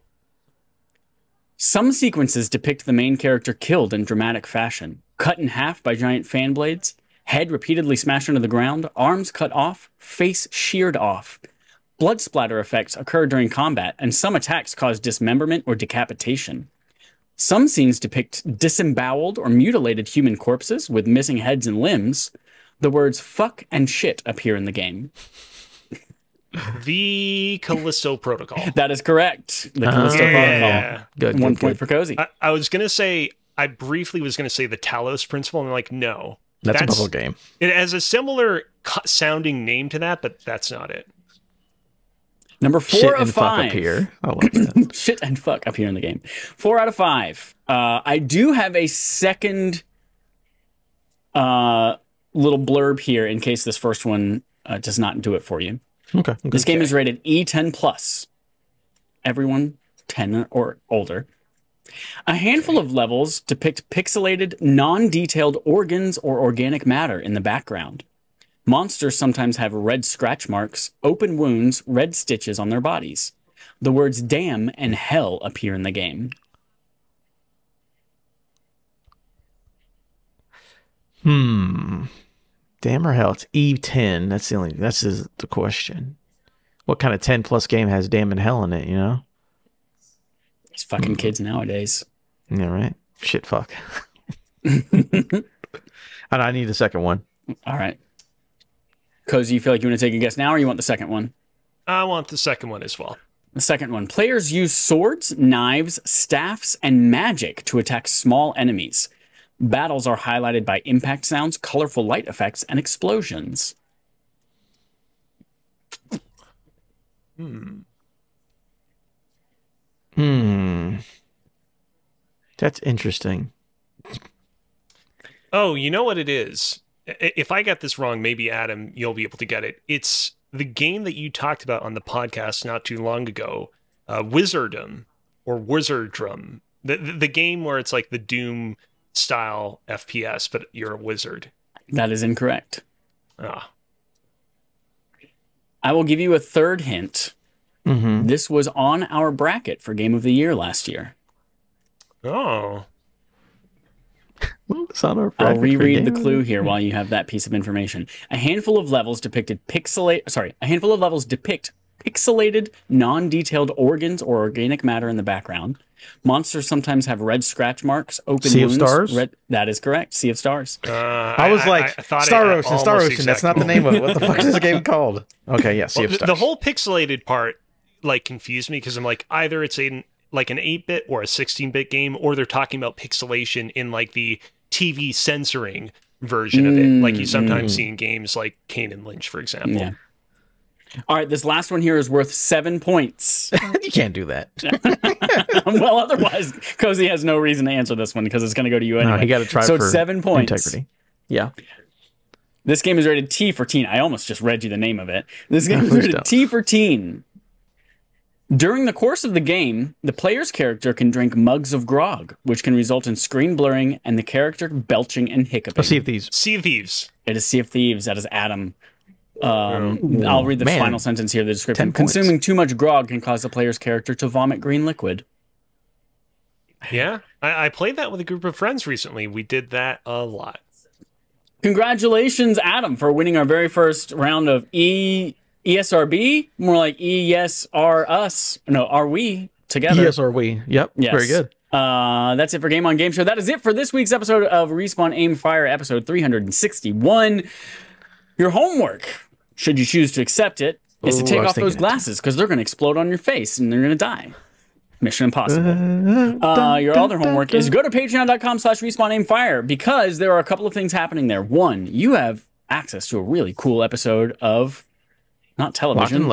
Some sequences depict the main character killed in dramatic fashion, cut in half by giant fan blades, head repeatedly smashed into the ground, arms cut off, face sheared off. Blood splatter effects occur during combat, and some attacks cause dismemberment or decapitation. Some scenes depict disemboweled or mutilated human corpses with missing heads and limbs. The words fuck and shit appear in the game. The Callisto Protocol. That is correct. The Callisto Protocol. Yeah. Good. 1 point for Cozy. I was going to say, I briefly was going to say the Talos Principle, and I'm like, no. That's a puzzle game. It has a similar sounding name to that, but that's not it. Number 4 Shit of and 5. fuck appear. I love that. Shit and fuck appear in the game. 4 out of 5. I do have a second little blurb here in case this first one does not do it for you. Okay. This game is rated E10+. Everyone 10 or older. A handful of levels depict pixelated, non-detailed organs or organic matter in the background. Monsters sometimes have red scratch marks, open wounds, red stitches on their bodies. The words damn and hell appear in the game. Damn or hell? It's E10. That's the question. What kind of 10 plus game has damn and hell in it, you know? These fucking kids nowadays. Yeah, right? Shit, fuck. And I need a second one. All right. Cozy, you feel like you want to take a guess now, or you want the second one? I want the second one as well. The second one. Players use swords, knives, staffs, and magic to attack small enemies. Battles are highlighted by impact sounds, colorful light effects, and explosions. That's interesting. Oh, you know what it is? If I get this wrong, maybe Adam, you'll be able to get it. It's the game that you talked about on the podcast not too long ago, Wizardom or Wizardrum. The game where it's like the Doom style FPS, but you're a wizard. That is incorrect. Ah. I will give you a third hint. This was on our bracket for Game of the Year last year. Oh. It's on our I'll reread the clue here while you have that piece of information. A handful of levels depict pixelated, non-detailed organs or organic matter in the background. Monsters sometimes have red scratch marks, open Sea of wounds. Stars? That is correct. Sea of Stars. I was like, I thought Star it Ocean, almost Star Ocean. exact That's not the name of it. What the fuck is this game called? Okay, yeah, Sea of Stars. The whole pixelated part like confused me because I'm like, either it's like an 8-bit or a 16-bit game, or they're talking about pixelation in like the TV censoring version of it, like you sometimes see in games like Kane and Lynch, for example. Yeah. All right, this last one here is worth 7 points. You can't do that. Well, otherwise, Cozy has no reason to answer this one because it's going to go to you anyway. No, you got to try so for 7 points. Integrity. Yeah. This game is rated T for teen. I almost just read you the name of it. This game is rated T for teen. During the course of the game, the player's character can drink mugs of grog, which can result in screen blurring and the character belching and hiccuping. Sea of Thieves. Sea of Thieves. It is Sea of Thieves. That is Adam. I'll read the final sentence here, the description. Consuming too much grog can cause the player's character to vomit green liquid. Yeah, I played that with a group of friends recently. We did that a lot. Congratulations, Adam, for winning our very first round of ESRB. More like ESR us. No, are we together? Yes, are we? Yep. Yes. Very good. That's it for Game on Game Show. That is it for this week's episode of Respawn Aim Fire, episode 361. Your homework, should you choose to accept it, is to take off those glasses because they're going to explode on your face and they're going to die. Mission impossible. Your other homework is go to patreon.com/respawnaimfire because there are a couple of things happening there. One, you have access to a really cool episode of, not television,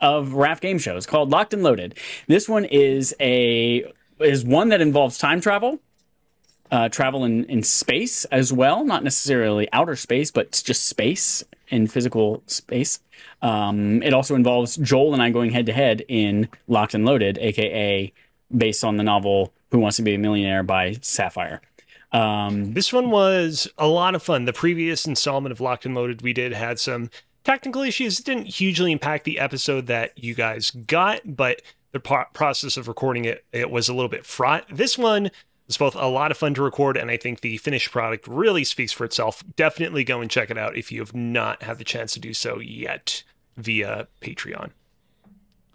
of RAF game shows called Locked and Loaded. This one is one that involves time travel. Travel in space as well, not necessarily outer space, but just space in physical space. It also involves Joel and I going head to head in Locked and Loaded, aka based on the novel Who Wants to Be a Millionaire by Sapphire. This one was a lot of fun. The previous installment of Locked and Loaded we did had some technical issues. It didn't hugely impact the episode that you guys got, but the process of recording it was a little bit fraught. This one was both a lot of fun to record, and I think the finished product really speaks for itself. Definitely go and check it out if you have not had the chance to do so yet via Patreon.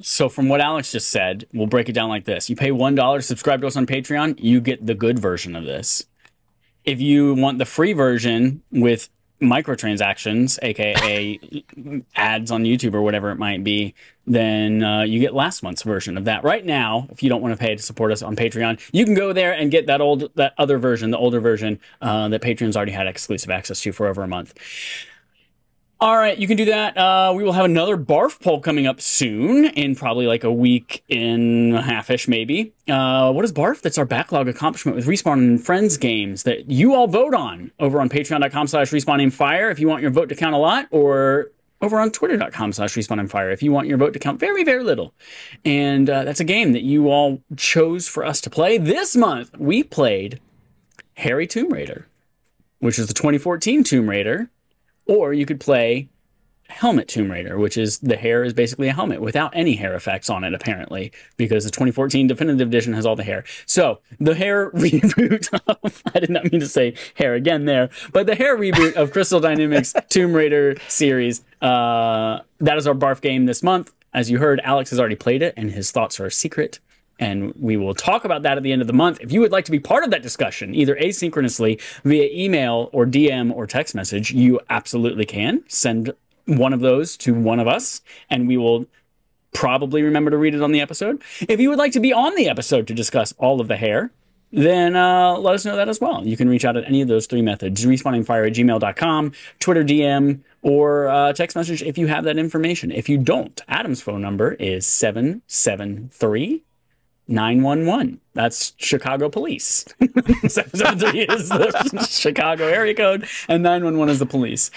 So from what Alex just said, we'll break it down like this. You pay $1 to subscribe to us on Patreon, you get the good version of this. If you want the free version with microtransactions, aka ads on YouTube or whatever it might be, then you get last month's version of that. Right now, if you don't want to pay to support us on Patreon, you can go there and get that other version, the older version that Patreon's already had exclusive access to for over a month. All right, you can do that. We will have another BARF poll coming up soon, in probably like a week and a half-ish, maybe. What is BARF? That's our backlog accomplishment with Respawn and Friends games that you all vote on over on patreon.com/respawnaimfire if you want your vote to count a lot, or over on twitter.com/respawnaimfire if you want your vote to count very, very little. And that's a game that you all chose for us to play. This month, we played Harry Tomb Raider, which is the 2014 Tomb Raider. Or you could play Helmet Tomb Raider, which is the hair is basically a helmet without any hair effects on it, apparently, because the 2014 Definitive Edition has all the hair. So the hair reboot of, I did not mean to say hair again there, but the hair reboot of Crystal Dynamics Tomb Raider series, that is our barf game this month. As you heard, Alex has already played it, and his thoughts are secret. And we will talk about that at the end of the month. If you would like to be part of that discussion, either asynchronously via email or DM or text message, you absolutely can. Send one of those to one of us, and we will probably remember to read it on the episode. If you would like to be on the episode to discuss all of the hair, then let us know that as well. You can reach out at any of those three methods, respawningfire@gmail.com, Twitter DM, or text message if you have that information. If you don't, Adam's phone number is 773-911. That's Chicago Police. 773 is the Chicago area code, and 911 is the police.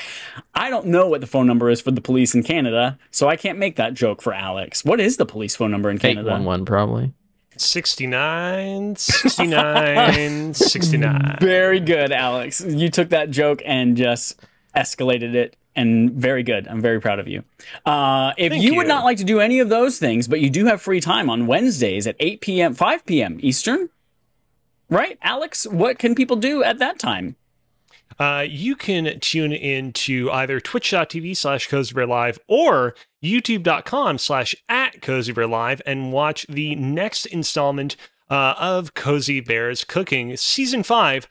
I don't know what the phone number is for the police in Canada, so I can't make that joke for Alex. What is the police phone number in Canada? 811 probably. 69, 69, 69. Very good, Alex. You took that joke and just escalated it. And very good. I'm very proud of you. If you would not like to do any of those things, but you do have free time on Wednesdays at 8 p.m., 5 p.m. Eastern, right? Alex, what can people do at that time? You can tune in to either twitch.tv/CozyBearLive or youtube.com/@CozyBearLive and watch the next installment of Cozy Bears Cooking Season 5.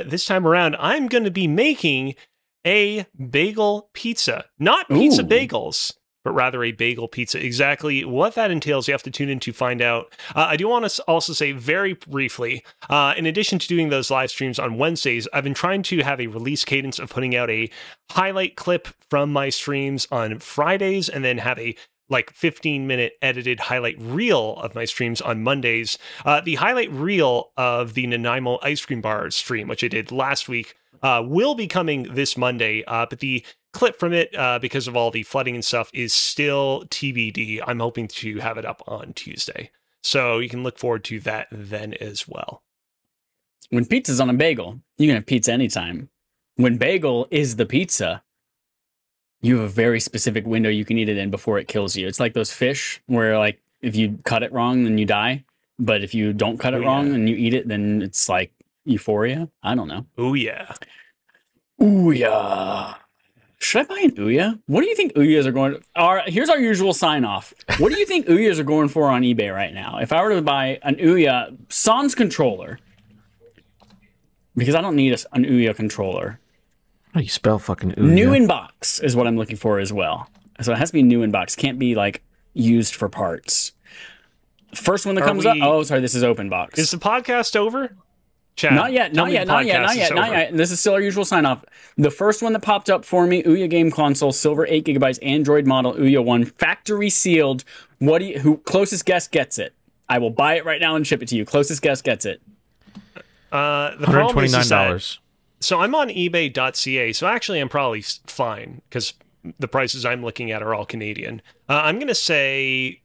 This time around, I'm going to be making a bagel pizza. Not pizza bagels, but rather a bagel pizza. Exactly what that entails, you have to tune in to find out. I do want to also say very briefly, in addition to doing those live streams on Wednesdays, I've been trying to have a release cadence of putting out a highlight clip from my streams on Fridays and then have a 15-minute edited highlight reel of my streams on Mondays. The highlight reel of the Nanaimo ice cream bar stream, which I did last week, will be coming this Monday, but the clip from it, because of all the flooding and stuff, is still TBD. I'm hoping to have it up on Tuesday. So you can look forward to that then as well. When pizza's on a bagel, you can have pizza anytime. When bagel is the pizza, you have a very specific window you can eat it in before it kills you. It's like those fish where, if you cut it wrong, then you die. But if you don't cut it wrong and you eat it, then it's like Euphoria? I don't know. Ouya. Ouya. Should I buy an Ouya? What do you think Ouyas are going to... Here's our usual sign-off. What do you think Ouyas are going for on eBay right now? If I were to buy an Ouya Sans controller, because I don't need an Ouya controller. How do you spell fucking Ouya? New in box is what I'm looking for as well. So it has to be new in box. Can't be, used for parts. First one that comes up... Oh, sorry, this is open box. Is the podcast over? Chad, not yet. This is still our usual sign off. The first one that popped up for me, Ouya game console, silver 8 GB Android model, Ouya 1, factory sealed. Who closest guess gets it? I will buy it right now and ship it to you. Closest guess gets it. The problem is $129. So I'm on eBay.ca, so actually I'm probably fine because the prices I'm looking at are all Canadian. I'm going to say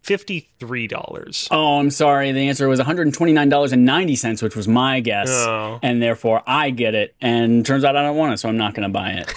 $53. Oh, I'm sorry. The answer was $129.90, which was my guess. Oh. And therefore I get it. And turns out I don't want it, so I'm not going to buy it.